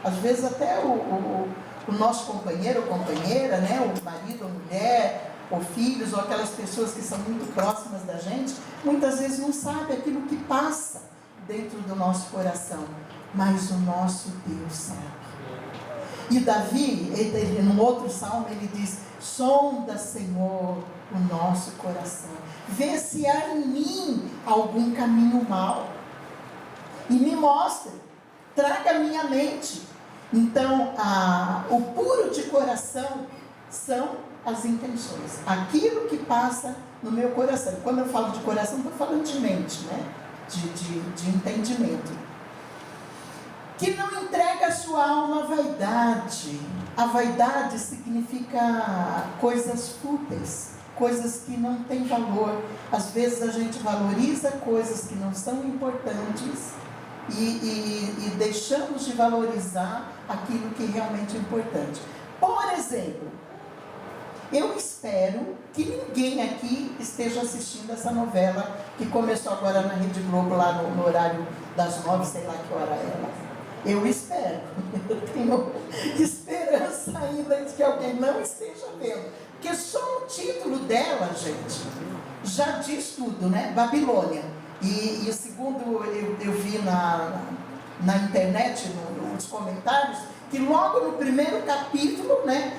Às vezes até o nosso companheiro ou companheira, né? O marido ou mulher, ou filhos, ou aquelas pessoas que são muito próximas da gente, muitas vezes não sabe aquilo que passa dentro do nosso coração. Mas o nosso Deus sabe. E Davi, no outro salmo, ele diz, sonda, Senhor, o nosso coração. Vê se há em mim algum caminho mau. E me mostre. Traga a minha mente. Então, o puro de coração são as intenções. Aquilo que passa no meu coração. Quando eu falo de coração, estou falando de mente, né? De entendimento. Que não entrega a sua alma à vaidade. A vaidade significa coisas fúteis, coisas que não têm valor. Às vezes a gente valoriza coisas que não são importantes e deixamos de valorizar aquilo que realmente é importante. Por exemplo, eu espero que ninguém aqui esteja assistindo essa novela que começou agora na Rede Globo, lá no horário das 9, sei lá que hora é ela. Eu espero, eu tenho esperança ainda de que alguém não esteja vendo. Porque só o título dela, gente, já diz tudo, né? Babilônia. E segundo eu vi na internet, nos comentários, que logo no primeiro capítulo, né,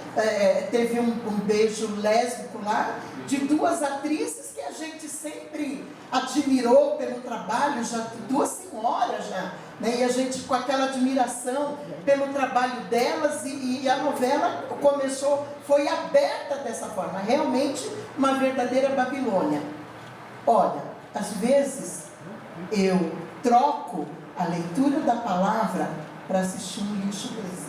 teve um beijo lésbico lá, de duas atrizes que a gente sempre admirou pelo trabalho, já duas senhoras já, né, e a gente com aquela admiração pelo trabalho delas, e a novela foi aberta dessa forma, realmente uma verdadeira Babilônia. Olha, às vezes eu troco a leitura da palavra para assistir um lixo desse.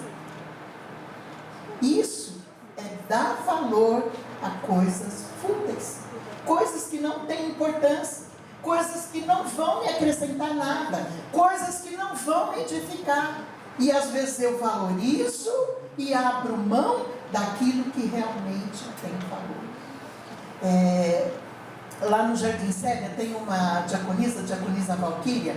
Isso é dar valor a coisas fúteis, coisas que não têm importância, coisas que não vão me acrescentar nada, coisas que não vão me edificar. E às vezes eu valorizo e abro mão daquilo que realmente tem valor. Lá no Jardim Célia tem uma diaconisa Valquíria,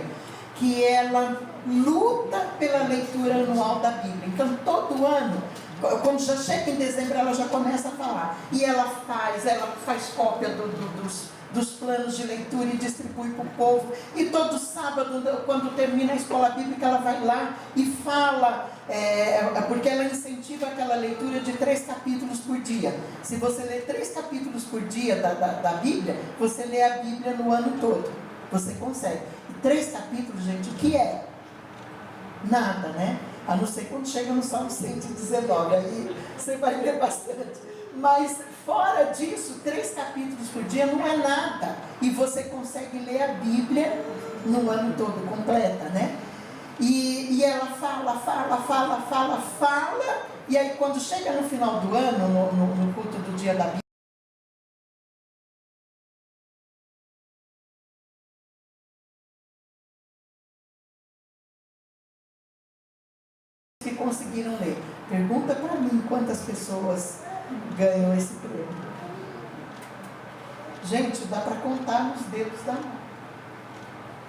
que ela luta pela leitura anual da Bíblia. Então, todo ano, quando já chega em dezembro, ela já começa a falar. E ela faz cópia dos planos de leitura e distribui para o povo. E todo sábado, quando termina a escola bíblica, ela vai lá e fala, porque ela incentiva aquela leitura de 3 capítulos por dia. Se você lê 3 capítulos por dia da Bíblia, você lê a Bíblia no ano todo. Você consegue. E 3 capítulos, gente, o que é? Nada, né? A não ser quando chega no Salmo 119, aí você vai ler bastante. Mas fora disso, 3 capítulos por dia não é nada. E você consegue ler a Bíblia no ano todo, completa, né? E ela fala. E aí quando chega no final do ano, no culto do dia da Bíblia, que conseguiram ler. Pergunta para mim quantas pessoas ganham esse prêmio. Gente, dá para contar nos dedos da mão.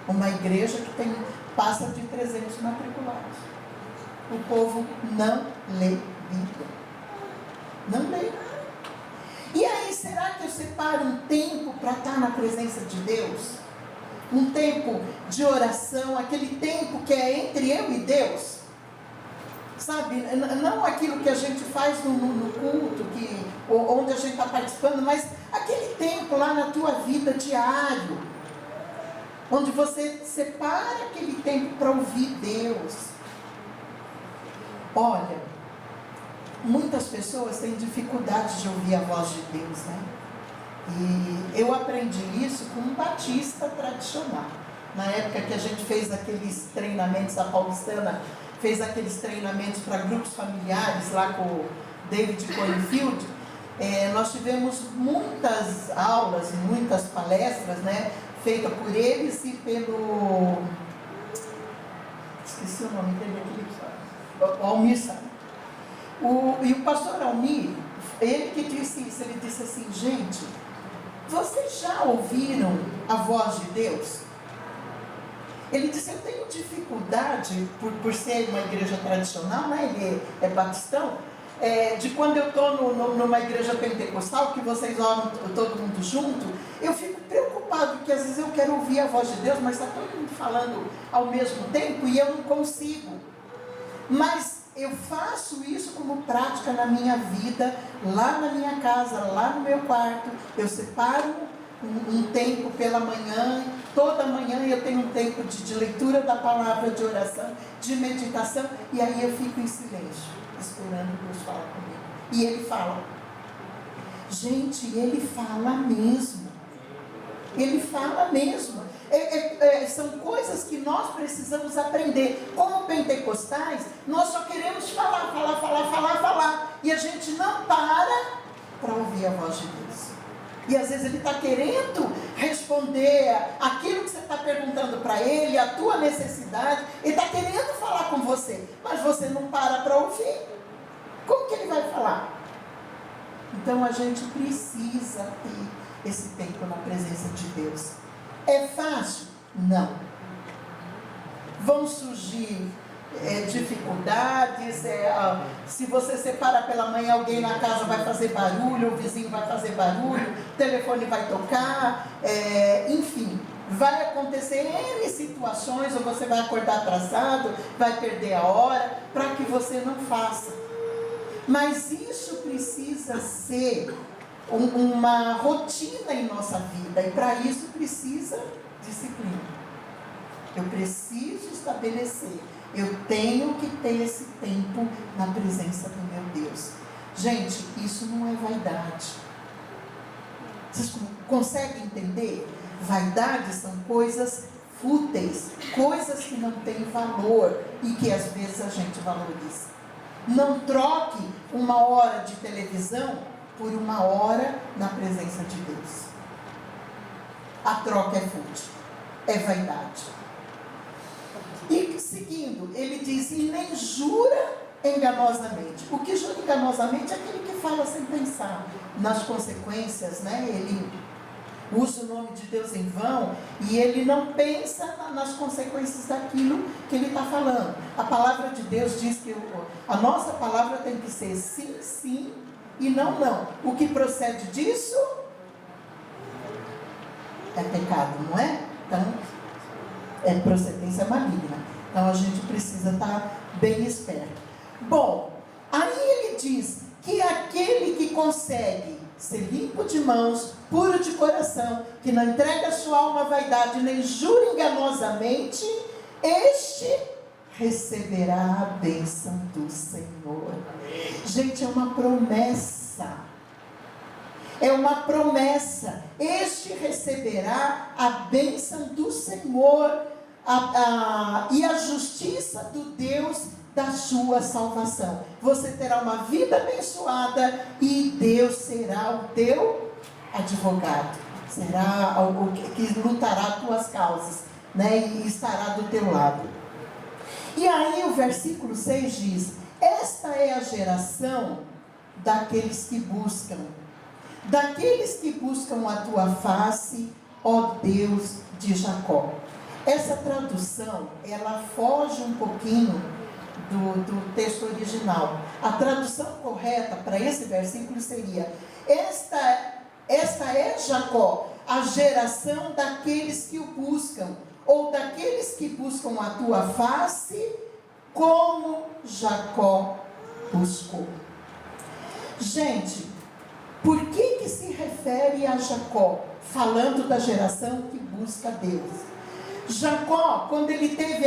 Uma igreja que passa de 300 matriculados. O povo não lê Bíblia. Não lê. E aí, será que eu separo um tempo para estar na presença de Deus? Um tempo de oração, aquele tempo que é entre eu e Deus? Sabe, não aquilo que a gente faz no culto, onde a gente está participando, mas aquele tempo lá na tua vida diário, onde você separa aquele tempo para ouvir Deus. Olha, muitas pessoas têm dificuldade de ouvir a voz de Deus, né? E eu aprendi isso com um batista tradicional. Na época que a gente fez aqueles treinamentos, a Paulistana fez aqueles treinamentos para grupos familiares lá com o David Corenfield, nós tivemos muitas aulas, muitas palestras, né, feitas por eles e pelo, esqueci o nome dele, o Almir Saad. E o pastor Almir, ele que disse isso, ele disse assim: gente, vocês já ouviram a voz de Deus? Ele disse: eu tenho dificuldade, por ser uma igreja tradicional, né? Ele é batistão, de quando eu estou numa igreja pentecostal, que vocês oram todo mundo junto, eu fico preocupado, porque às vezes eu quero ouvir a voz de Deus, mas está todo mundo falando ao mesmo tempo e eu não consigo. Mas eu faço isso como prática na minha vida, lá na minha casa, lá no meu quarto. Eu separo um tempo pela manhã, toda manhã eu tenho um tempo de leitura da palavra, de oração, de meditação, e aí eu fico em silêncio, esperando Deus falar comigo. E Ele fala. Gente, Ele fala mesmo. Ele fala mesmo. São coisas que nós precisamos aprender. Como pentecostais, nós só queremos falar. E a gente não para ouvir a voz de Deus. E às vezes Ele está querendo responder aquilo que você está perguntando para Ele, a tua necessidade. Ele está querendo falar com você, mas você não para ouvir. Como que Ele vai falar? Então a gente precisa ter esse tempo na presença de Deus. É fácil? Não. Vão surgir dificuldades, se você separa pela manhã, alguém na casa vai fazer barulho, o vizinho vai fazer barulho, o telefone vai tocar, enfim, vai acontecer N situações, ou você vai acordar atrasado, vai perder a hora, para que você não faça. Mas isso precisa ser uma rotina em nossa vida, e para isso precisa disciplina. Eu preciso estabelecer. Eu tenho que ter esse tempo na presença do meu Deus. Gente, isso não é vaidade. Vocês conseguem entender? Vaidade são coisas fúteis, coisas que não têm valor e que às vezes a gente valoriza. Não troque 1 hora de televisão por 1 hora na presença de Deus. A troca é fútil, é vaidade. E seguindo, ele diz: e nem jura enganosamente. O que jura enganosamente é aquele que fala sem pensar nas consequências, né? usa o nome de Deus em vão e ele não pensa nas consequências daquilo que ele está falando. A palavra de Deus diz que a nossa palavra tem que ser sim, sim e não, não. O que procede disso é pecado, não é? Então, é procedência maligna. Então, a gente precisa estar bem esperto. Bom, aí ele diz que aquele que consegue ser limpo de mãos, puro de coração, que não entrega a sua alma à vaidade, nem jura enganosamente, este receberá a bênção do Senhor. Gente, é uma promessa. É uma promessa. Este receberá a bênção do Senhor e a justiça do Deus da sua salvação. Você terá uma vida abençoada e Deus será o teu advogado. Será o que lutará as tuas causas, né? E estará do teu lado. E aí o versículo 6 diz: esta é a geração daqueles que buscam a tua face, ó Deus de Jacó. Essa tradução, ela foge um pouquinho do texto original. A tradução correta para esse versículo seria: esta é Jacó, a geração daqueles que o buscam, ou daqueles que buscam a tua face, como Jacó buscou. Gente, por que se refere a Jacó, falando da geração que busca Deus? Jacó, quando ele teve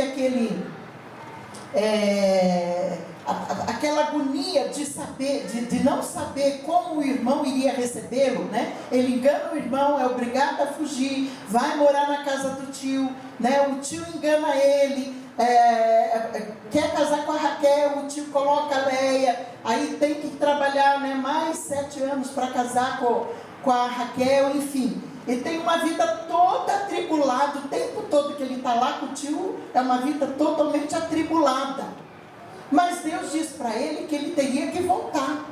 aquela agonia de não saber como o irmão iria recebê-lo, né? Ele engana o irmão, é obrigado a fugir, vai morar na casa do tio, né? O tio engana ele, quer casar com a Raquel, o tio coloca a Leia, aí tem que trabalhar, né, mais 7 anos para casar com a Raquel, enfim. Ele tem uma vida toda atribulada, o tempo todo que ele está lá com o tio, é uma vida totalmente atribulada. Mas Deus diz para ele que ele teria que voltar.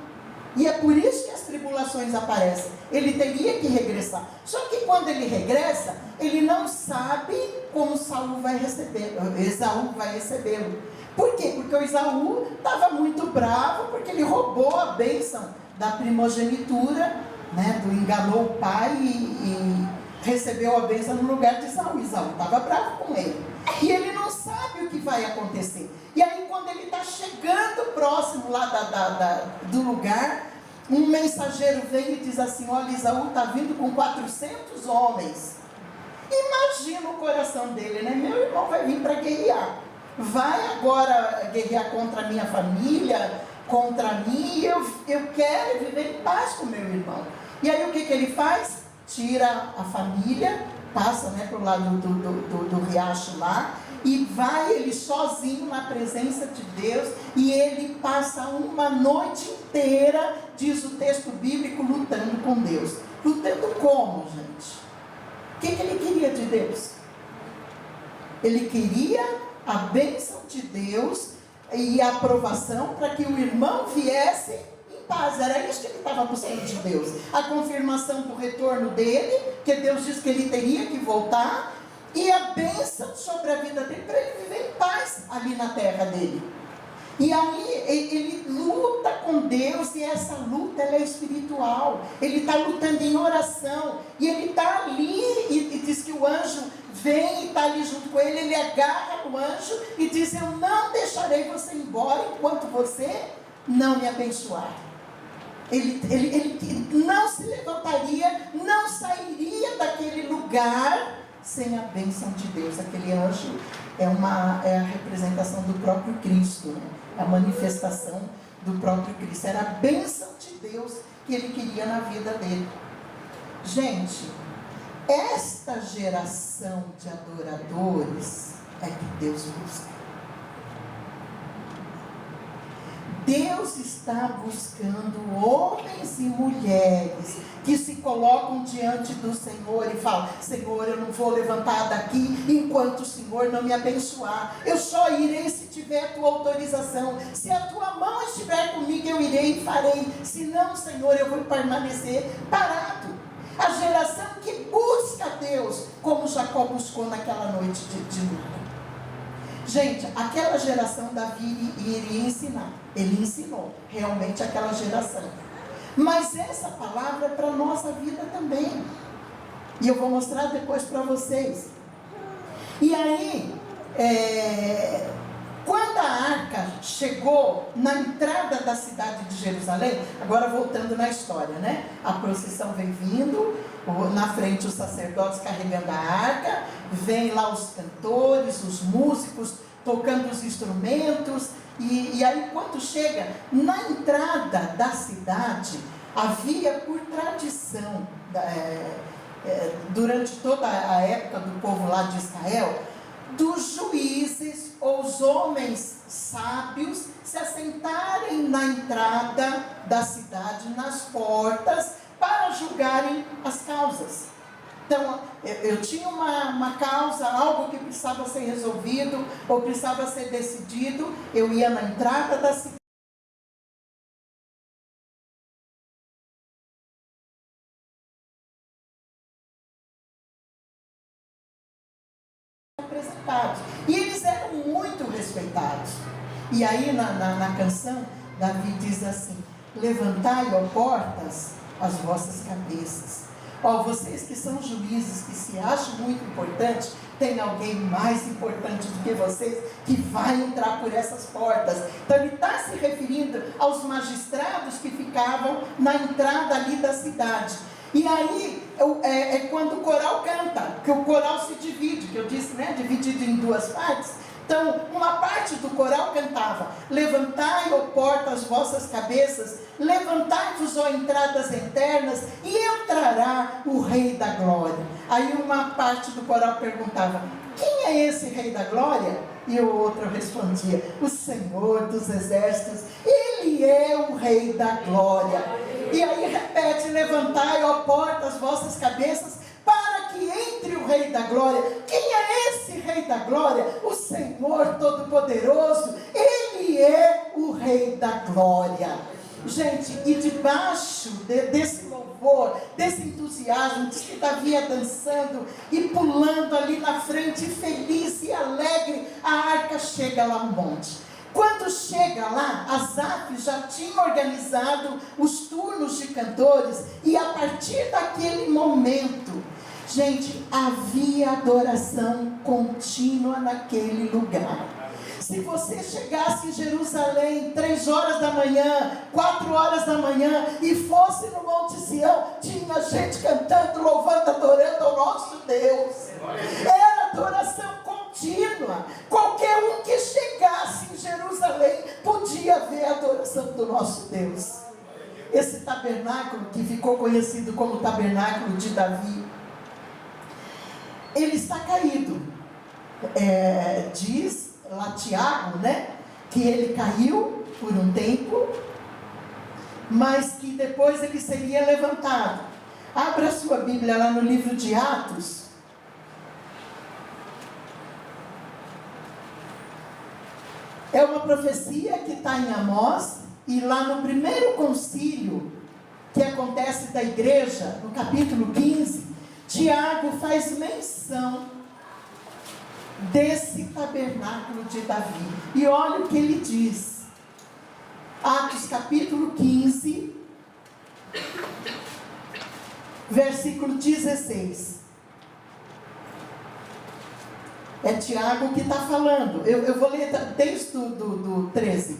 E é por isso que as tribulações aparecem. Ele teria que regressar. Só que quando ele regressa, ele não sabe como Esaú vai recebê-lo. Por quê? Porque o Esaú estava muito bravo, porque ele roubou a bênção da primogenitura, né, enganou o pai e recebeu a bênção no lugar de Esaú. Esaú estava bravo com ele. E ele não sabe o que vai acontecer. E aí quando ele está chegando próximo lá do lugar, um mensageiro vem e diz assim: olha, Esaú está vindo com 400 homens. Imagina o coração dele, né? Meu irmão vai vir para guerrear. Vai agora guerrear contra a minha família, contra mim, eu quero viver em paz com meu irmão. E aí o que ele faz? Tira a família, passa, né, para o lado do riacho lá, e vai ele sozinho na presença de Deus, e ele passa uma noite inteira, diz o texto bíblico, lutando com Deus. Lutando como, gente? O que ele queria de Deus? Ele queria a bênção de Deus e a aprovação para que o irmão viesse em paz. Era isso que ele estava buscando de Deus. A confirmação do retorno dele, que Deus disse que ele teria que voltar, e a bênção sobre a vida dele para ele viver em paz ali na terra dele. E aí ele luta com Deus, e essa luta ela é espiritual. Ele está lutando em oração, e ele está ali, e diz que o anjo vem e está ali junto com ele. Ele agarra o anjo e diz: eu não deixarei você embora enquanto você não me abençoar. Ele não se levantaria, não sairia daquele lugar sem a bênção de Deus. Aquele anjo é a representação do próprio Cristo, né? A manifestação do próprio Cristo. Era a bênção de Deus que ele queria na vida dele. Gente, esta geração de adoradores é que Deus busca. Deus está buscando homens e mulheres que se colocam diante do Senhor e falam: Senhor, eu não vou levantar daqui enquanto o Senhor não me abençoar. Eu só irei se tiver a tua autorização. Se a tua mão estiver comigo, eu irei e farei. Se não, Senhor, eu vou permanecer parado. A geração que busca a Deus, como Jacó buscou naquela noite de luta. Gente, aquela geração Davi iria ensinar. Ele ensinou realmente aquela geração. Mas essa palavra é para a nossa vida também. E eu vou mostrar depois para vocês. E aí, quando a arca chegou na entrada da cidade de Jerusalém, agora voltando na história, né? A procissão vem vindo, na frente os sacerdotes carregando a arca, vem lá os cantores, os músicos, tocando os instrumentos, e aí quando chega na entrada da cidade, havia por tradição, durante toda a época do povo lá de Israel, dos juízes ou os homens sábios se assentarem na entrada da cidade, nas portas, para julgarem as causas. Então, eu tinha uma causa, algo que precisava ser resolvido, ou precisava ser decidido, eu ia na entrada da cidade, apresentados. E eles eram muito respeitados. E aí na canção, Davi diz assim: levantai, ó portas, as vossas cabeças. Ó, vocês que são juízes, que se acham muito importantes, tem alguém mais importante do que vocês, que vai entrar por essas portas. Então ele está se referindo aos magistrados que ficavam na entrada ali da cidade. E aí é quando o coral canta, que o coral se divide, que eu disse, né, dividido em duas partes. Então, uma parte do coral cantava: levantai, ó portas, as vossas cabeças, levantai-vos, ó entradas internas, e entrará o Rei da Glória. Aí uma parte do coral perguntava: quem é esse Rei da Glória? E o outro respondia: o Senhor dos Exércitos, Ele é o Rei da Glória. E aí repete: levantai, ó portas, as vossas cabeças, para que entre o Rei da Glória. Quem é esse Rei da Glória? O Senhor Todo-Poderoso, Ele é o Rei da Glória. Gente, e debaixo desse louvor, desse entusiasmo, diz que Davi ia dançando e pulando ali na frente, feliz e alegre, a arca chega lá no monte. Quando chega lá, Asaf já tinha organizado os turnos de cantores, e a partir daquele momento, gente, havia adoração contínua naquele lugar. Se você chegasse em Jerusalém 3 horas da manhã, 4 horas da manhã, e fosse no Monte Sião, tinha gente cantando, louvando, adorando ao nosso Deus. Era adoração contínua. Qualquer um que chegasse em Jerusalém podia ver a adoração do nosso Deus. Esse tabernáculo, que ficou conhecido como tabernáculo de Davi, ele está caído. Diz lá Tiago, né, que ele caiu por um tempo, mas que depois ele seria levantado. Abra a sua Bíblia lá no livro de Atos. É uma profecia que está em Amós, e lá no primeiro concílio que acontece da igreja, no capítulo 15, Tiago faz menção desse tabernáculo de Davi. E olha o que ele diz. Atos capítulo 15, versículo 16. É Tiago que está falando. Eu vou ler desde do 13.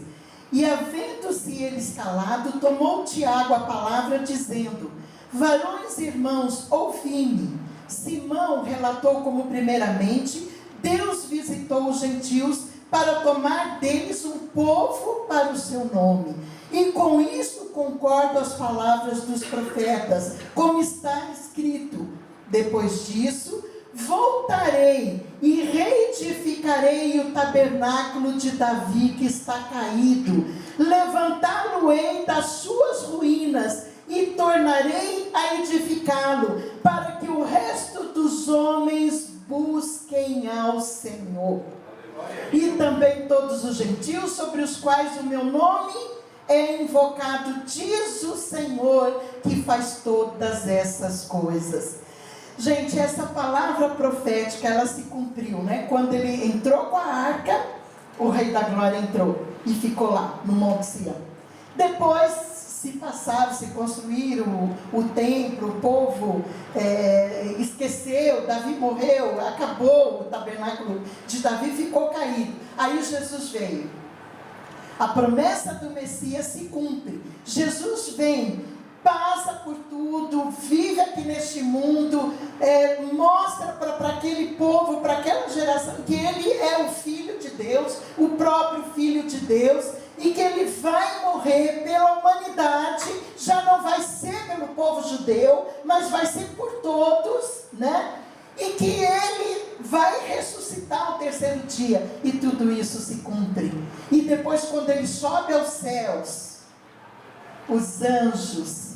E havendo-se eles calado, tomou Tiago a palavra, dizendo: varões irmãos, ouvi-me. Simão relatou como primeiramente Deus visitou os gentios para tomar deles um povo para o seu nome. E com isso concordo as palavras dos profetas, como está escrito: depois disso voltarei e reedificarei o tabernáculo de Davi que está caído, levantá-lo-ei das suas ruínas e tornarei a edificá-lo, para que o resto dos homens busquem ao Senhor. E também todos os gentios sobre os quais o meu nome é invocado, diz o Senhor, que faz todas essas coisas. Gente, essa palavra profética, ela se cumpriu, né? Quando ele entrou com a arca, o Rei da Glória entrou e ficou lá, no Monte Sião. Depois se passaram, se construíram o templo, o povo esqueceu, Davi morreu, acabou o tabernáculo de Davi, ficou caído. Aí Jesus veio. A promessa do Messias se cumpre. Jesus vem, passa por tudo, vive aqui neste mundo, mostra para aquele povo, para aquela geração, que Ele é o Filho de Deus, o próprio Filho de Deus, e que Ele vai morrer pela humanidade. Já não vai ser pelo povo judeu, mas vai ser por todos, né? E que Ele vai ressuscitar ao terceiro dia, e tudo isso se cumpre. E depois, quando Ele sobe aos céus, os anjos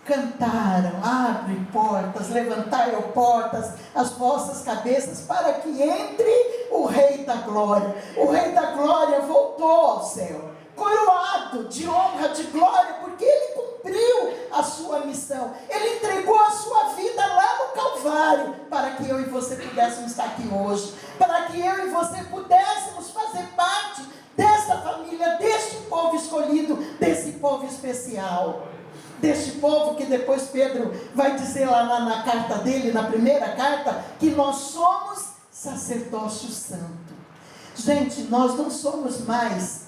cantaram: abre portas, levantai portas, as vossas cabeças, para que entre o Rei da Glória. O Rei da Glória voltou ao céu, coroado de honra, de glória, porque Ele cumpriu a sua missão. Ele entregou a sua vida lá no Calvário, para que eu e você pudéssemos estar aqui hoje, para que eu e você pudéssemos fazer parte dessa família, deste povo escolhido, desse povo especial, deste povo que depois Pedro vai dizer lá na carta dele, na primeira carta, que nós somos sacerdócio santo. Gente, nós não somos mais,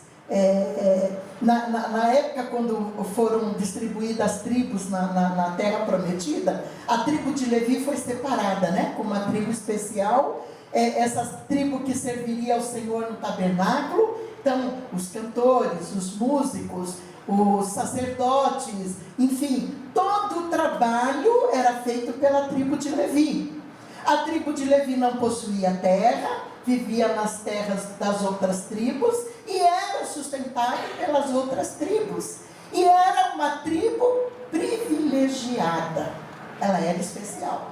na época quando foram distribuídas as tribos na terra prometida, a tribo de Levi foi separada, né, como uma tribo especial, essa tribo que serviria ao Senhor no tabernáculo. Então, os cantores, os músicos, os sacerdotes, enfim, todo o trabalho era feito pela tribo de Levi. A tribo de Levi não possuía terra, vivia nas terras das outras tribos e era sustentada pelas outras tribos. E era uma tribo privilegiada, ela era especial,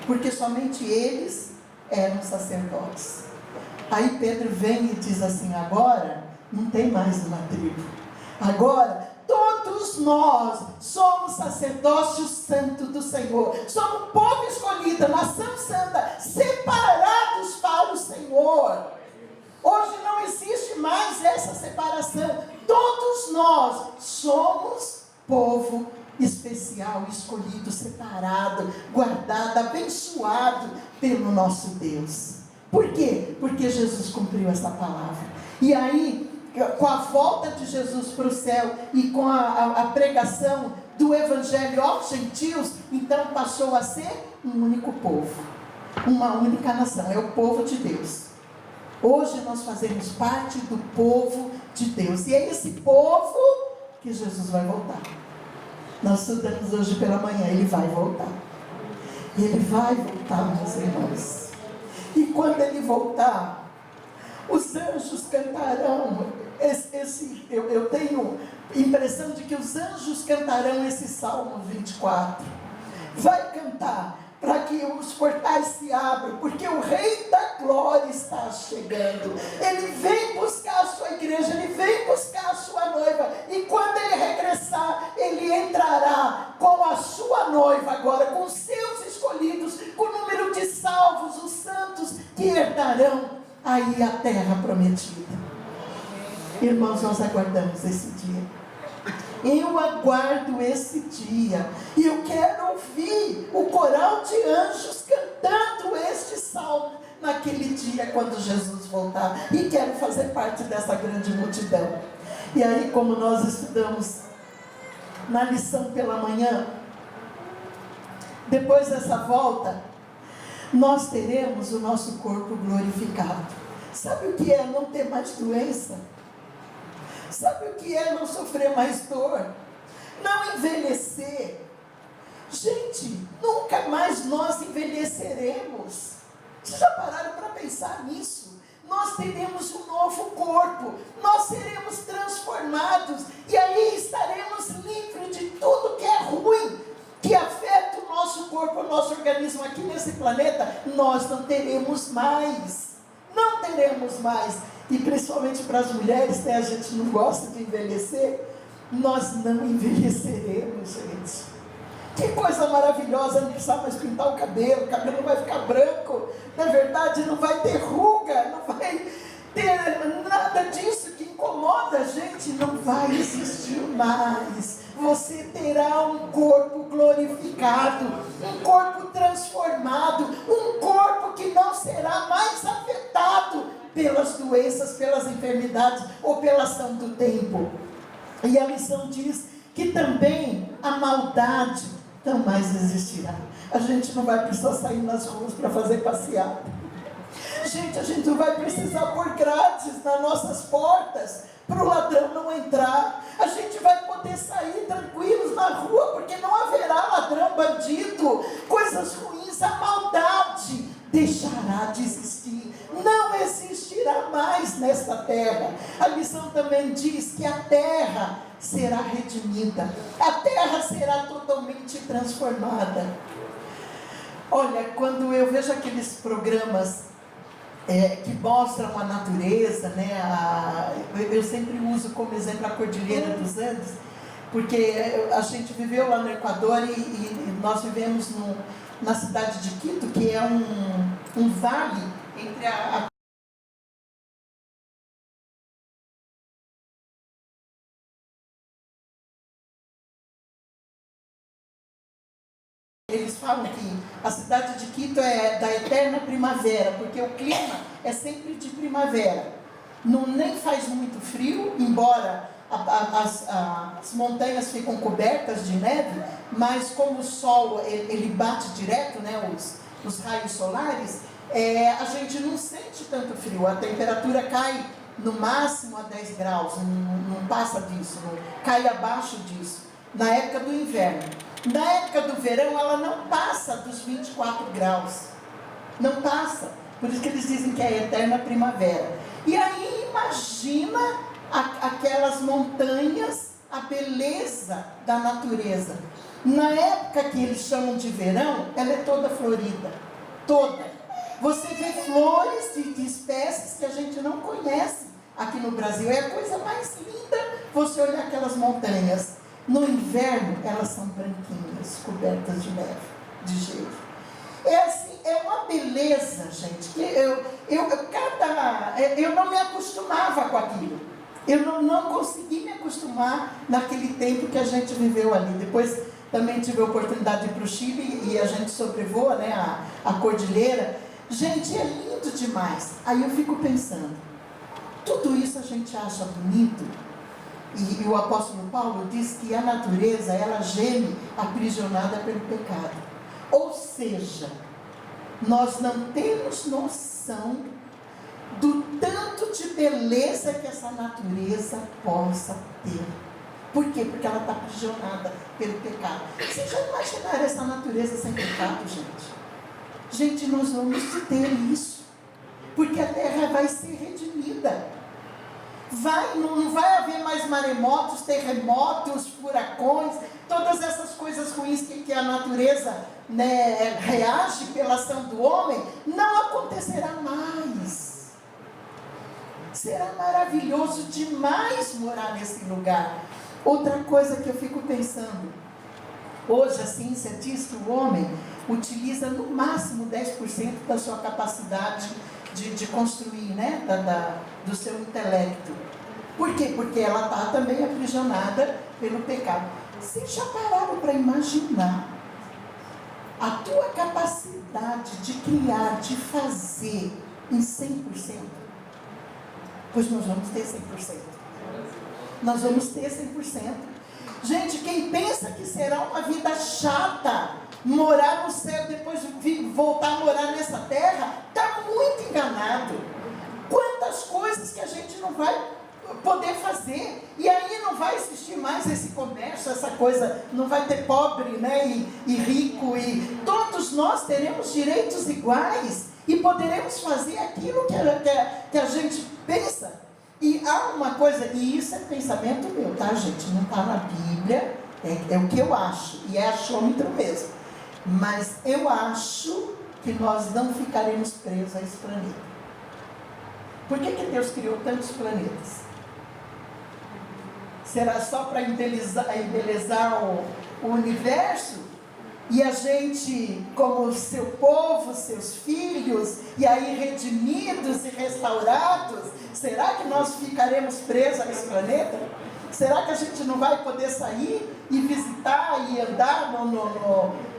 porque somente eles eram sacerdotes. Aí Pedro vem e diz assim: agora não tem mais uma tribo, agora todos nós somos sacerdócio santo do Senhor, somos povo escolhido, nação santa, separados para o Senhor. Hoje não existe mais essa separação, todos nós somos povo especial, escolhido, separado, guardado, abençoado pelo nosso Deus. Por quê? Porque Jesus cumpriu essa palavra. E aí, com a volta de Jesus para o céu e com a pregação do Evangelho aos gentios, então passou a ser um único povo, uma única nação, é o povo de Deus. Hoje nós fazemos parte do povo de Deus, e é esse povo que Jesus vai voltar. Nós estudamos hoje pela manhã, Ele vai voltar. Ele vai voltar, meus irmãos. E quando Ele voltar, os anjos cantarão, eu tenho impressão de que os anjos cantarão esse Salmo 24. Vai cantar para que os portais se abram, porque o Rei da Glória está chegando. Ele vem buscar a sua igreja, Ele vem buscar a sua noiva, e quando Ele regressar, Ele entrará com a sua noiva agora, com seus escolhidos, com o número de salvos, os santos que herdarão aí a terra prometida. Irmãos, nós aguardamos esse dia. Eu aguardo esse dia, e eu quero ouvir o coral de anjos cantando este salmo naquele dia quando Jesus voltar, e quero fazer parte dessa grande multidão. E aí, como nós estudamos na lição pela manhã, depois dessa volta, nós teremos o nosso corpo glorificado. Sabe o que é não ter mais doença? Sabe o que é não sofrer mais dor? Não envelhecer. Gente, nunca mais nós envelheceremos. Vocês já pararam para pensar nisso? Nós teremos um novo corpo, nós seremos transformados, e aí estaremos livres de tudo que é ruim, que afeta o nosso corpo, o nosso organismo aqui nesse planeta. Nós não teremos mais. Não teremos mais. E principalmente para as mulheres, né, a gente não gosta de envelhecer. Nós não envelheceremos, gente. Que coisa maravilhosa, não precisa mais pintar o cabelo vai ficar branco, na verdade não vai ter ruga, não vai ter nada disso que incomoda a gente, não vai existir mais. Você terá um corpo glorificado, um corpo transformado, um corpo que não será mais afetado pelas doenças, pelas enfermidades ou pela ação do tempo. E a lição diz que também a maldade não mais existirá. A gente não vai precisar sair nas ruas para fazer passeata. Gente, a gente não vai precisar pôr grades nas nossas portas para o ladrão não entrar. A gente vai poder sair tranquilos na rua, porque não haverá ladrão, bandido, coisas ruins. A maldade deixará de existir, não existirá mais nesta terra. A lição também diz que a terra será redimida, a terra será totalmente transformada. Olha, quando eu vejo aqueles programas que mostram a natureza, né, eu sempre uso como exemplo a Cordilheira dos Andes, porque a gente viveu lá no Equador e nós vivemos na cidade de Quito, que é um vale entre Eles falam que a cidade de Quito é da eterna primavera, porque o clima é sempre de primavera. Não nem faz muito frio, embora as montanhas ficam cobertas de neve, mas como o sol ele bate direto, né, os raios solares, a gente não sente tanto frio. A temperatura cai no máximo a 10 graus, não passa disso, não cai abaixo disso, na época do inverno. Na época do verão, ela não passa dos 24 graus. Não passa. Por isso que eles dizem que é a eterna primavera. E aí, imagina aquelas montanhas, a beleza da natureza. Na época que eles chamam de verão, ela é toda florida. Toda. Você vê flores de espécies que a gente não conhece aqui no Brasil. É a coisa mais linda você olhar aquelas montanhas. No inverno, elas são branquinhas, cobertas de neve, de gelo. É uma beleza, gente, que eu não me acostumava com aquilo. Eu não consegui me acostumar naquele tempo que a gente viveu ali. Depois também tive a oportunidade de ir para o Chile e a gente sobrevoa, né, a cordilheira. Gente, é lindo demais. Aí eu fico pensando, tudo isso a gente acha bonito. E o apóstolo Paulo diz que a natureza, ela geme aprisionada pelo pecado. Ou seja, nós não temos noção do tanto de beleza que essa natureza possa ter. Por quê? Porque ela está aprisionada pelo pecado. Vocês já imaginaram essa natureza sem pecado, gente? Gente, nós vamos ter isso. Porque a terra vai ser redimida. Não vai haver mais maremotos, terremotos, furacões, todas essas coisas ruins que a natureza, né, reage pela ação do homem, não acontecerá mais. Será maravilhoso demais morar nesse lugar. Outra coisa que eu fico pensando, hoje a ciência diz que o homem utiliza no máximo 10% da sua capacidade de construir, né, do seu intelecto. Por quê? Porque ela está também aprisionada pelo pecado. Vocês já pararam para imaginar a tua capacidade de criar, de fazer em 100%? Pois nós vamos ter 100%. Nós vamos ter 100%. Gente, quem pensa que será uma vida chata morar no céu, depois voltar a morar nessa terra, está muito enganado. Quantas coisas que a gente não vai poder fazer, e aí não vai existir mais esse comércio, essa coisa, não vai ter pobre, né, e rico, e todos nós teremos direitos iguais, e poderemos fazer aquilo que a gente pensa. E há uma coisa, e isso é pensamento meu, tá, gente? Não está na Bíblia, é o que eu acho, e é achômetro mesmo. Mas eu acho que nós não ficaremos presos a esse planeta. Por que Deus criou tantos planetas? Será só para embelezar o universo? e a gente, como seu povo, seus filhos, e aí redimidos e restaurados, será que nós ficaremos presos a esse planeta? Será que a gente não vai poder sair e visitar e andar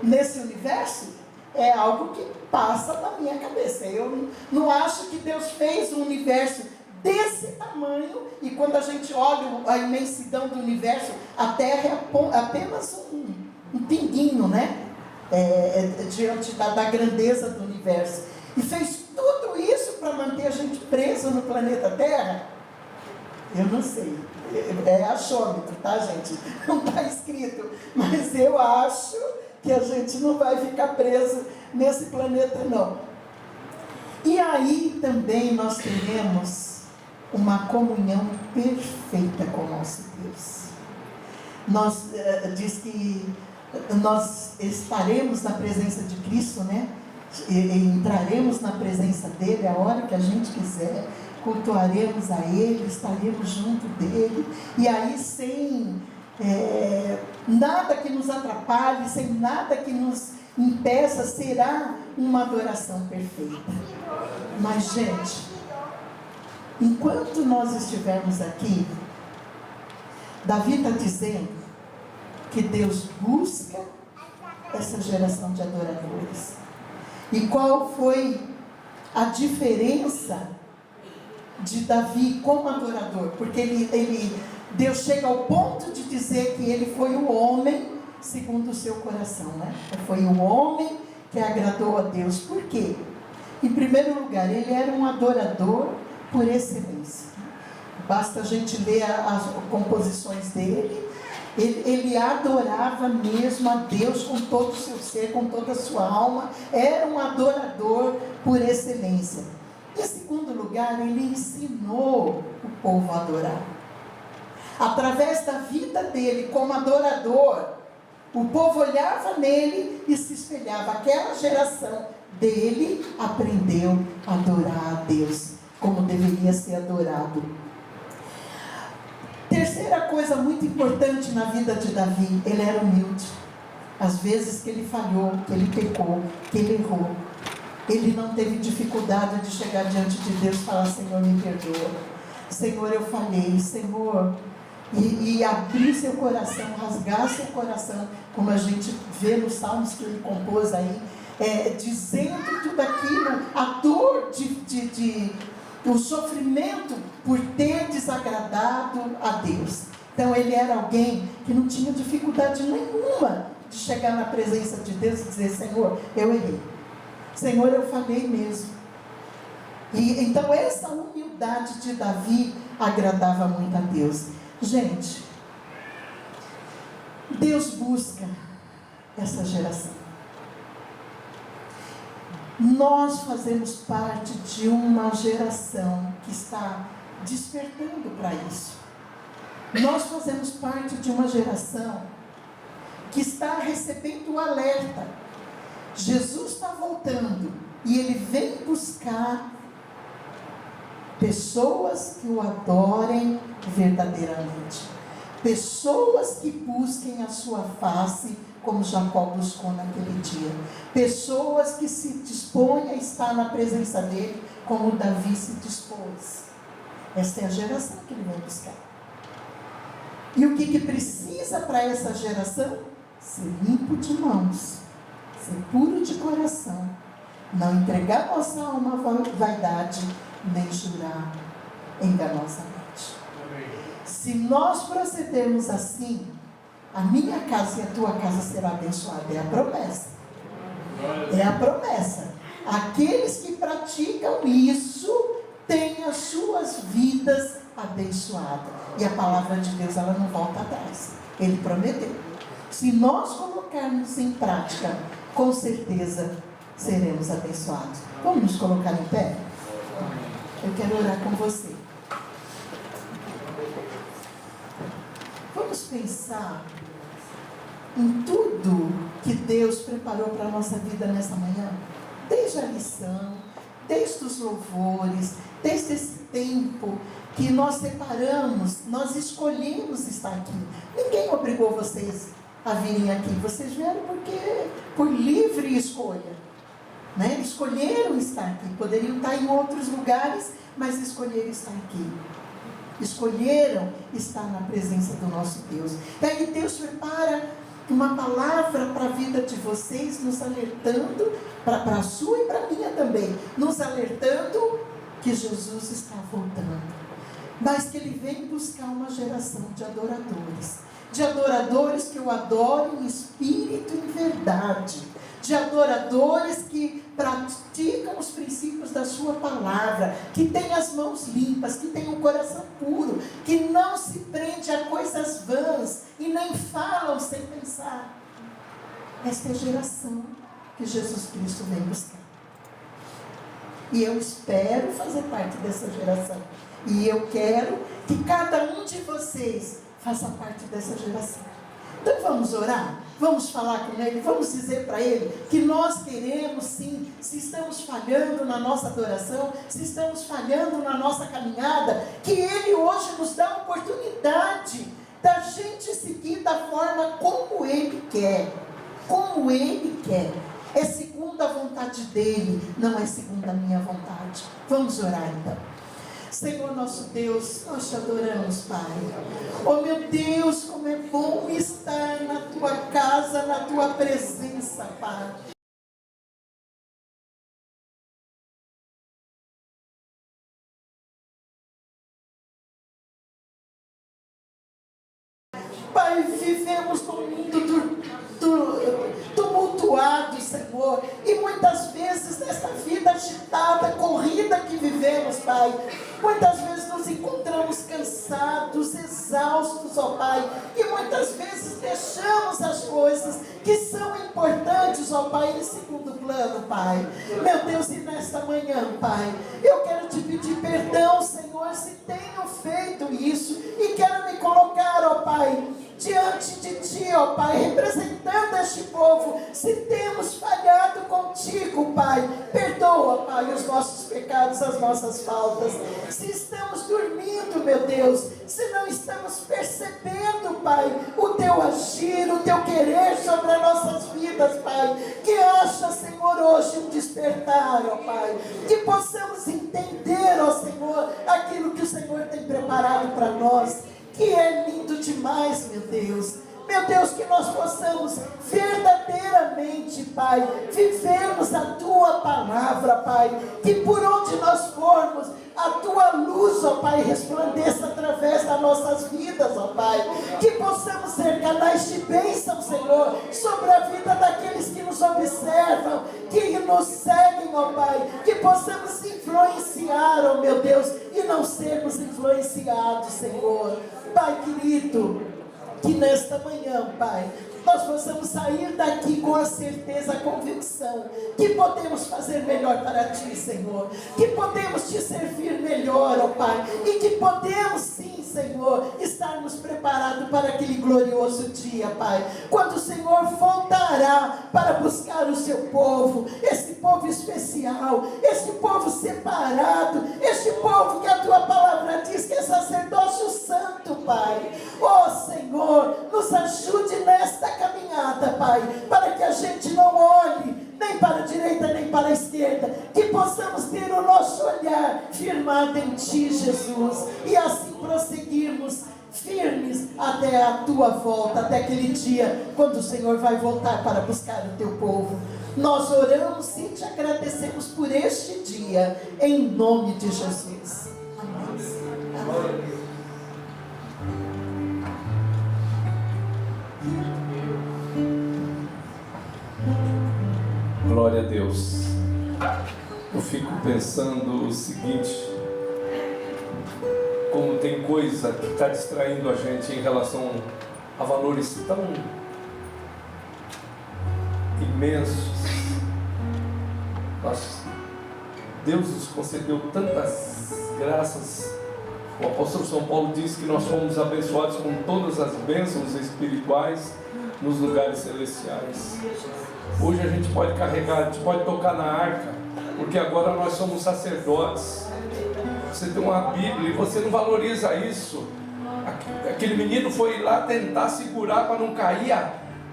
nesse universo? É algo que passa na minha cabeça. Eu não acho que Deus fez um universo desse tamanho, e quando a gente olha a imensidão do universo, a Terra é apenas um pinguinho, né? Diante da grandeza do universo. E fez tudo isso para manter a gente preso no planeta Terra? Eu não sei. É achômetro, tá, gente? Não está escrito. Mas eu acho que a gente não vai ficar preso nesse planeta, não. E aí também nós teremos uma comunhão perfeita com o nosso Deus. Diz que nós estaremos na presença de Cristo, né? E entraremos na presença dele a hora que a gente quiser, cultuaremos a ele, estaremos junto dele, e aí sem nada que nos atrapalhe, sem nada que nos impeça, será uma adoração perfeita. Mas, gente, enquanto nós estivermos aqui, Davi está dizendo que Deus busca essa geração de adoradores. E qual foi a diferença de Davi como adorador? Porque Deus chega ao ponto de dizer que ele foi o homem segundo o seu coração, né? Foi o homem que agradou a Deus. Por quê? Em primeiro lugar, ele era um adorador por excelência. Basta a gente ler as composições dele. Ele adorava mesmo a Deus com todo o seu ser, com toda a sua alma. Era um adorador por excelência. Em segundo lugar, ele ensinou o povo a adorar. Através da vida dele como adorador, o povo olhava nele e se espelhava. Aquela geração dele aprendeu a adorar a Deus como deveria ser adorado. Terceira coisa muito importante na vida de Davi, ele era humilde. Às vezes que ele falhou, que ele pecou, que ele errou, ele não teve dificuldade de chegar diante de Deus e falar: Senhor, me perdoa, Senhor, eu falhei, Senhor, e abrir seu coração, rasgar seu coração, como a gente vê nos salmos que ele compôs aí, dizendo tudo aquilo, a dor o sofrimento por ter desagradado a Deus. Então ele era alguém que não tinha dificuldade nenhuma de chegar na presença de Deus e dizer: Senhor, eu errei, Senhor, eu falhei mesmo. E então essa humildade de Davi agradava muito a Deus. Gente, Deus busca essa geração. Nós fazemos parte de uma geração que está despertando para isso. Nós fazemos parte de uma geração que está recebendo o alerta. Jesus está voltando e ele vem buscar pessoas que o adorem verdadeiramente. Pessoas que busquem a sua face como Jacó buscou naquele dia. Pessoas que se dispõem a estar na presença dele como Davi se dispôs. Essa é a geração que ele vai buscar. E o que precisa para essa geração? Ser limpo de mãos, ser puro de coração, não entregar nossa alma à vaidade, nem jurar enganosamente. Se nós procedermos assim, a minha casa e a tua casa será abençoada. É a promessa. É a promessa. Aqueles que praticam isso têm as suas vidas abençoadas. E a palavra de Deus, ela não volta atrás. Ele prometeu. Se nós colocarmos em prática, com certeza seremos abençoados. Vamos nos colocar em pé? Eu quero orar com você. Vamos pensar em tudo que Deus preparou para a nossa vida nessa manhã. Desde a lição, desde os louvores, desde esse tempo que nós separamos, nós escolhemos estar aqui. Ninguém obrigou vocês a virem aqui. Vocês vieram porque por livre escolha, né? Escolheram estar aqui. Poderiam estar em outros lugares, mas escolheram estar aqui. Escolheram estar na presença do nosso Deus. E aí Deus prepara uma palavra para a vida de vocês, nos alertando, para a sua e para a minha também, nos alertando que Jesus está voltando, mas que Ele vem buscar uma geração de adoradores que o adorem em espírito e em verdade, de adoradores que praticam os princípios da sua palavra, que têm as mãos limpas, que têm um coração puro, que não se prende a coisas vãs e nem falam sem pensar. Esta é a geração que Jesus Cristo vem buscar. E eu espero fazer parte dessa geração. E eu quero que cada um de vocês faça parte dessa geração. Então vamos orar? Vamos falar com Ele? Vamos dizer para Ele que nós queremos sim, se estamos falhando na nossa adoração, se estamos falhando na nossa caminhada, que Ele hoje nos dá a oportunidade da gente seguir da forma como Ele quer. Como Ele quer. É segundo a vontade dEle, não é segundo a minha vontade. Vamos orar então. Senhor nosso Deus, nós te adoramos, Pai. Oh meu Deus, como é bom estar na Tua casa, na Tua presença, Pai. Pai, vivemos num mundo tumultuado, Senhor, e muitas vezes nessa vida agitada, corrida que vivemos, Pai, muitas vezes nos encontramos cansados, exaustos, ó Pai, e muitas vezes deixamos as coisas que são importantes, ó Pai, em segundo plano, Pai. Meu Deus, e nesta manhã, Pai, eu quero te pedir perdão, Senhor, se tenho feito isso, e quero me colocar, ó Pai, diante de Ti, ó Pai, representando este povo. Se temos falhado contigo, Pai, perdoa, Pai, os nossos pecados, as nossas faltas. Se estamos dormindo, meu Deus, se não estamos percebendo, Pai, o Teu agir, o Teu querer sobre as nossas vidas, Pai, que haja, Senhor, hoje um despertar, ó Pai, que possamos entender, ó Senhor, aquilo que o Senhor tem preparado para nós, que é lindo demais, meu Deus. Meu Deus, que nós possamos verdadeiramente, Pai, vivermos a Tua palavra, Pai, que por onde nós formos, a Tua luz, ó Pai, resplandeça através das nossas vidas, ó Pai, que possamos ser canais de bênção, Senhor, sobre a vida daqueles que nos observam, que nos seguem, ó Pai, que possamos influenciar, ó meu Deus, e não sermos influenciados, Senhor. Pai querido, que nesta manhã, Pai, nós possamos sair daqui com a certeza, a convicção que podemos fazer melhor para Ti, Senhor, que podemos Te servir melhor, ó Pai, e que podemos sim, Senhor, estarmos preparados para aquele glorioso dia, Pai, quando o Senhor voltará para buscar o seu povo, esse povo especial, esse povo separado, este povo que a Tua palavra diz que é sacerdócio santo, Pai. Ó Senhor, nos ajude nesta caminhada, Pai, para que a gente não olhe nem para a direita nem para a esquerda, que possamos ter o nosso olhar firmado em Ti, Jesus, e assim prosseguirmos firmes até a Tua volta, até aquele dia quando o Senhor vai voltar para buscar o Teu povo. Nós oramos e Te agradecemos por este dia, em nome de Jesus. Amém. Amém. Glória a Deus. Eu fico pensando o seguinte: como tem coisa que está distraindo a gente em relação a valores tão imensos. Deus nos concedeu tantas graças. O apóstolo São Paulo diz que nós fomos abençoados com todas as bênçãos espirituais nos lugares celestiais. Hoje a gente pode carregar, a gente pode tocar na arca, porque agora nós somos sacerdotes. Você tem uma Bíblia e você não valoriza isso. Aquele menino foi lá tentar segurar para não cair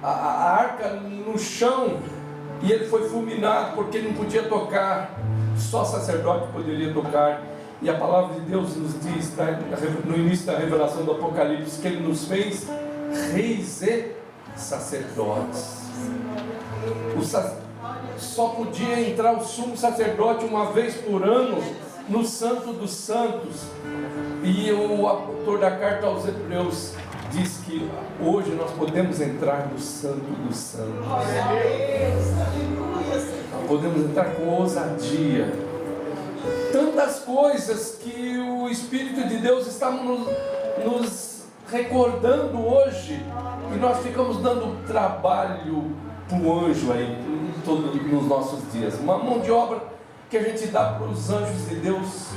a arca no chão e ele foi fulminado porque ele não podia tocar, só sacerdote poderia tocar. E a palavra de Deus nos diz, né, no início da revelação do Apocalipse, que ele nos fez reis e sacerdotes. Só podia entrar o sumo sacerdote uma vez por ano no Santo dos Santos. E o autor da carta aos Hebreus diz que hoje nós podemos entrar no Santo dos Santos. Nós podemos entrar com ousadia. Tantas coisas que o Espírito de Deus está nos recordando hoje, e nós ficamos dando trabalho para o anjo aí, nos nossos dias. Uma mão de obra que a gente dá para os anjos de Deus.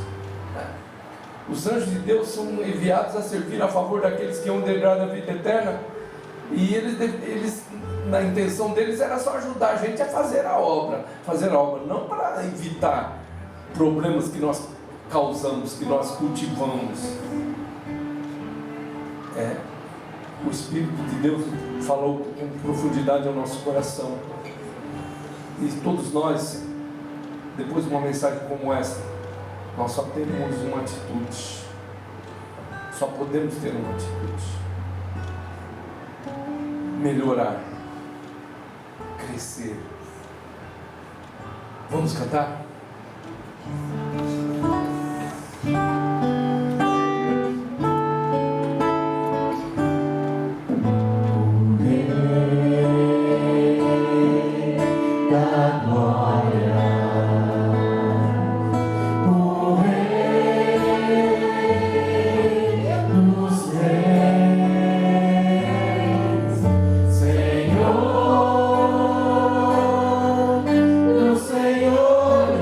Os anjos de Deus são enviados a servir a favor daqueles que hão de herdar a vida eterna, e eles, na intenção deles era só ajudar a gente a fazer a obra, não para evitar problemas que nós causamos, que nós cultivamos. O Espírito de Deus falou com profundidade ao nosso coração, e todos nós, depois de uma mensagem como essa, nós só temos uma atitude, só podemos ter uma atitude: melhorar, crescer. Vamos cantar? Senhor,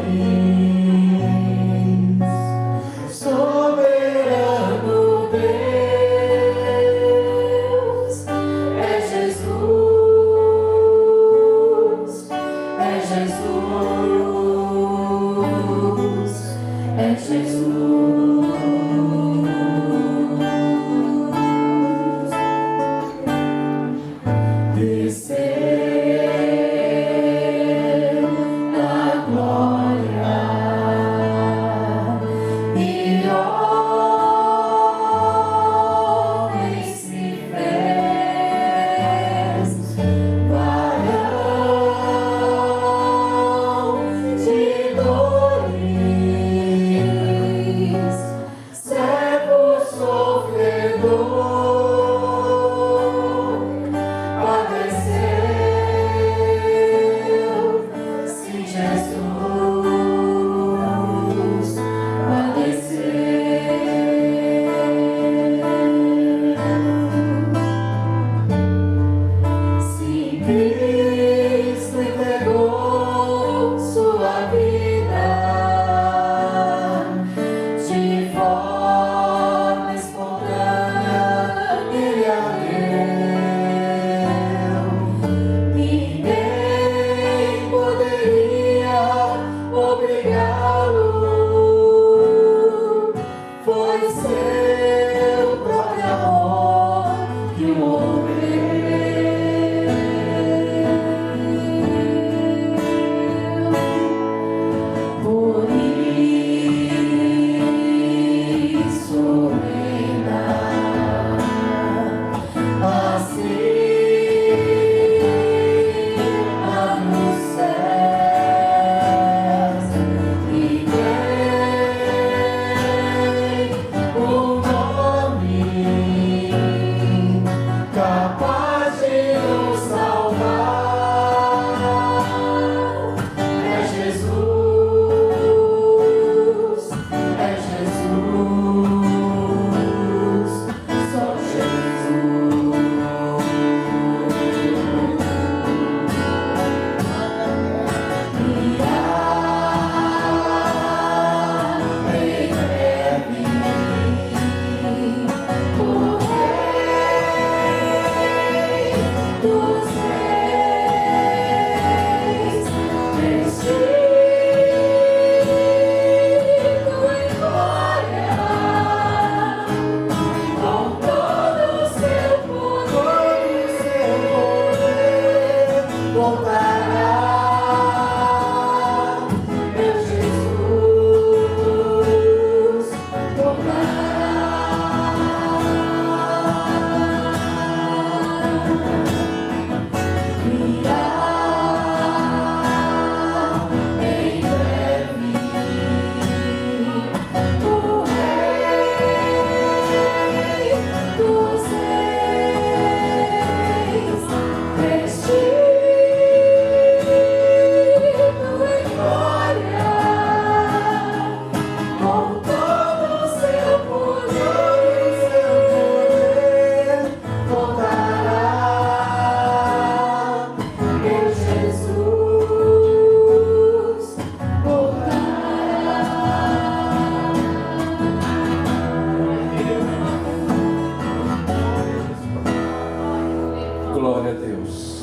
Glória a Deus.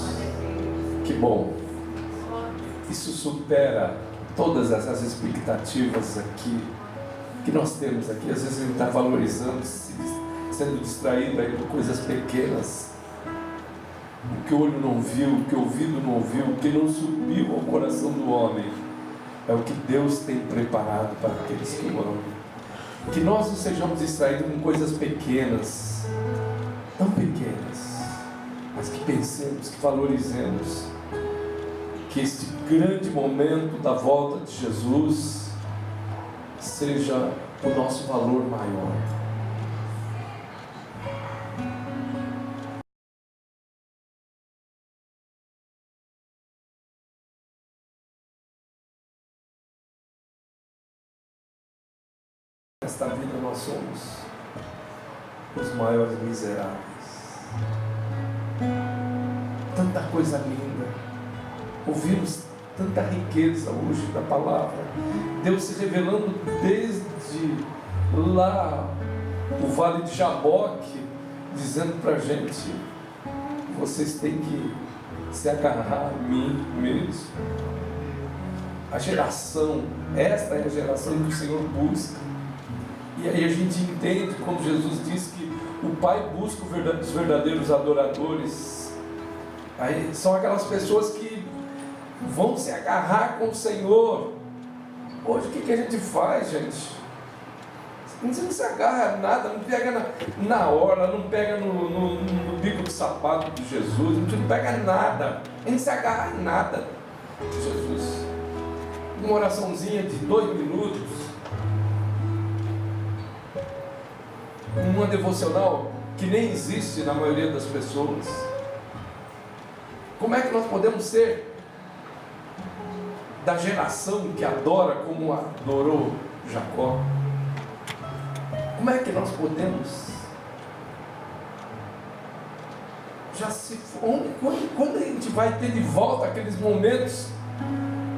Que bom. Isso supera todas essas expectativas aqui que nós temos aqui. Às vezes a gente está valorizando, sendo distraído aí por coisas pequenas. O que o olho não viu, o que o ouvido não ouviu, o que não subiu ao coração do homem, é o que Deus tem preparado para aqueles que o amam. Que nós não sejamos distraídos com coisas pequenas, tão pequenas, mas que pensemos, que valorizemos, que este grande momento da volta de Jesus seja o nosso valor maior. Nesta vida nós somos os maiores miseráveis. Tanta coisa linda. Ouvimos tanta riqueza hoje da palavra. Deus se revelando desde lá, o Vale de Jaboque, dizendo para a gente: vocês têm que se agarrar a mim mesmo. A geração, esta é a geração que o Senhor busca. E aí a gente entende quando Jesus diz que o Pai busca os verdadeiros adoradores. Aí são aquelas pessoas que vão se agarrar com o Senhor. Hoje o que a gente faz, gente? Não se agarra a nada, não pega na hora, não pega no bico do sapato de Jesus, a gente não pega nada, a gente se agarra em nada de Jesus. Uma oraçãozinha de 2 minutos, uma devocional que nem existe na maioria das pessoas. Como é que nós podemos ser da geração que adora como adorou Jacó? Como é que nós podemos quando a gente vai ter de volta aqueles momentos,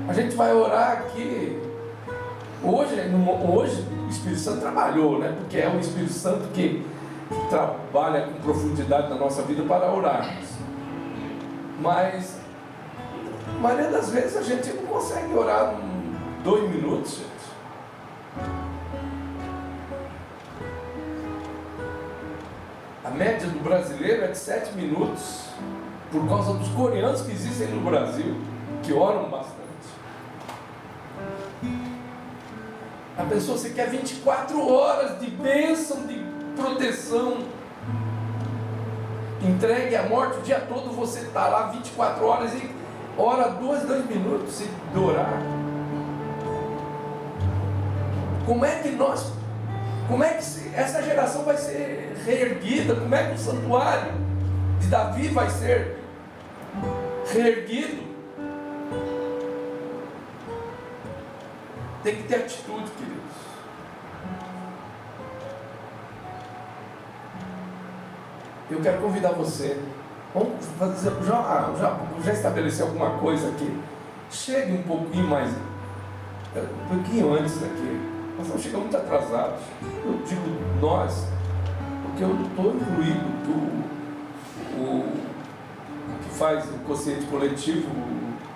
a gente vai orar aqui. Hoje o Espírito Santo trabalhou, né? Porque é o Espírito Santo que trabalha com profundidade na nossa vida para orarmos. Mas a maioria das vezes a gente não consegue orar 2 minutos, gente. A média do brasileiro é de 7 minutos, por causa dos coreanos que existem no Brasil, que oram bastante. A pessoa, você quer 24 horas de bênção, de proteção, entregue à morte o dia todo, você está lá 24 horas e ora 2 minutos e orar. Como é que essa geração vai ser reerguida? Como é que o santuário de Davi vai ser reerguido? Tem que ter atitude, queridos. Eu quero convidar você. Vamos fazer, já estabelecer alguma coisa aqui. Chegue um pouquinho antes daqui. Nós não chegamos muito atrasados. Eu digo nós, porque eu estou incluído o que faz o consciente coletivo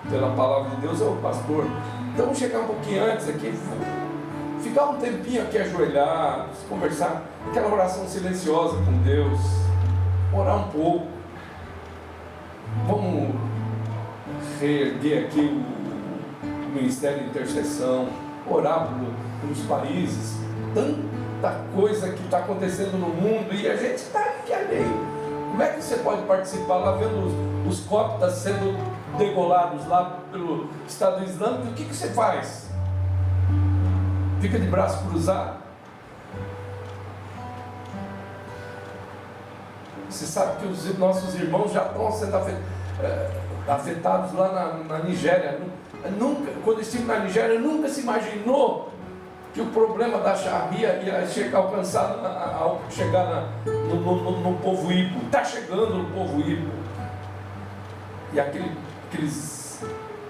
pela palavra de Deus é o pastor. Então vamos chegar um pouquinho antes aqui, ficar um tempinho aqui ajoelhados, conversar, aquela oração silenciosa com Deus, orar um pouco. Vamos reerguer aqui o Ministério de Intercessão, orar pelos países, tanta coisa que está acontecendo no mundo e a gente está aqui alheio. Como é que você pode participar lá vendo os coptas sendo degolados lá pelo Estado Islâmico? O que você faz? Fica de braço cruzado? Você sabe que os nossos irmãos já estão sendo afetados lá na Nigéria. Quando estive na Nigéria, nunca se imaginou que o problema da Sharia ia alcançar, chegar no povo Igbo. Está chegando no povo Igbo. E aqueles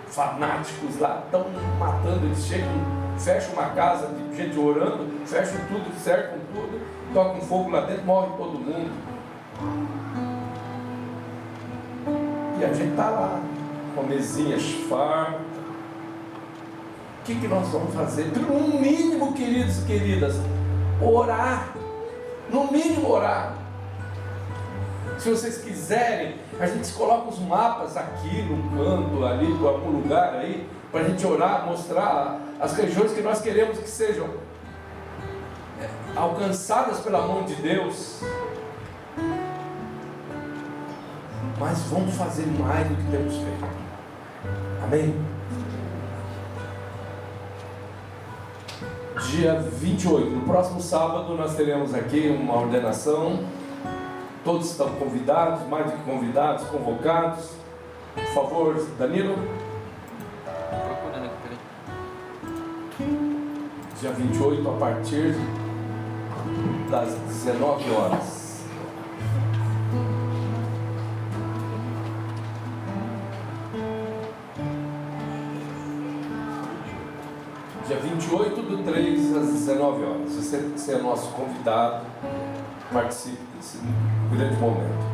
fanáticos lá estão matando, eles chegam, fecham uma casa de gente orando, fecham tudo, cercam tudo, tocam fogo lá dentro, morre todo mundo. E a gente está lá, com a mesinha farta. O que nós vamos fazer? No mínimo, queridos e queridas, orar. No mínimo, orar. Se vocês quiserem, a gente coloca os mapas aqui no canto, ali, em algum lugar aí, para a gente orar, mostrar as regiões que nós queremos que sejam alcançadas pela mão de Deus. Mas vamos fazer mais do que temos feito. Amém? Dia 28, no próximo sábado, nós teremos aqui uma ordenação. Todos estão convidados, mais do que convidados, convocados. Por favor, Danilo. Procurando aqui, peraí. Dia 28, a partir das 19 horas. Dia 28/3 às 19 horas. Você é nosso convidado. Participe desse grande momento.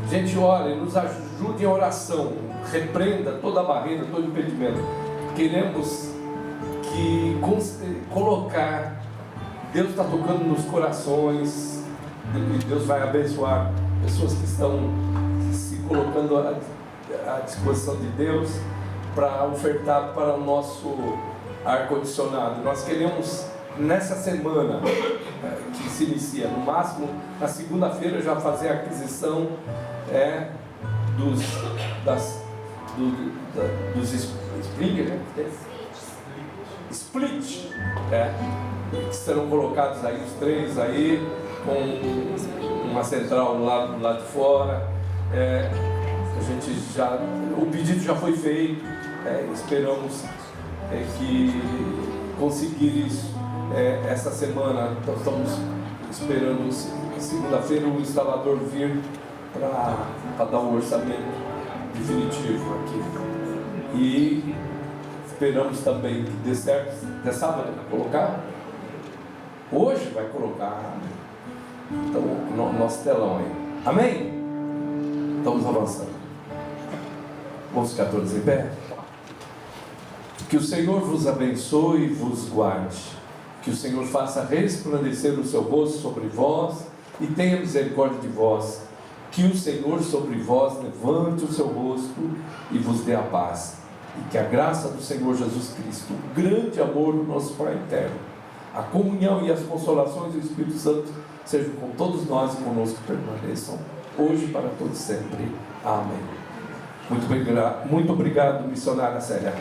Gente, ore, nos ajude em oração. Repreenda toda a barreira, todo impedimento. Queremos colocar. Deus está tocando nos corações. E Deus vai abençoar pessoas que estão se colocando à disposição de Deus para ofertar para o nosso ar-condicionado. Nós queremos, nessa semana que se inicia, no máximo na segunda-feira, já fazer a aquisição dos Springer, né? Split, que serão colocados aí os 3 aí, com uma central lá de fora. A gente o pedido já foi feito, esperamos que conseguir isso essa semana. Nós estamos esperando segunda-feira o instalador vir para dar um orçamento definitivo aqui. E esperamos também que dê certo. Até sábado colocar? Hoje vai colocar. Então, nosso telão aí. Amém? Estamos avançando. Vamos ficar todos em pé? Que o Senhor vos abençoe e vos guarde. Que o Senhor faça resplandecer o seu rosto sobre vós e tenha misericórdia de vós. Que o Senhor sobre vós levante o seu rosto e vos dê a paz. E que a graça do Senhor Jesus Cristo, o grande amor do nosso Pai eterno, a comunhão e as consolações do Espírito Santo sejam com todos nós e conosco permaneçam, hoje e para todos sempre. Amém. Muito obrigado, missionária Célia.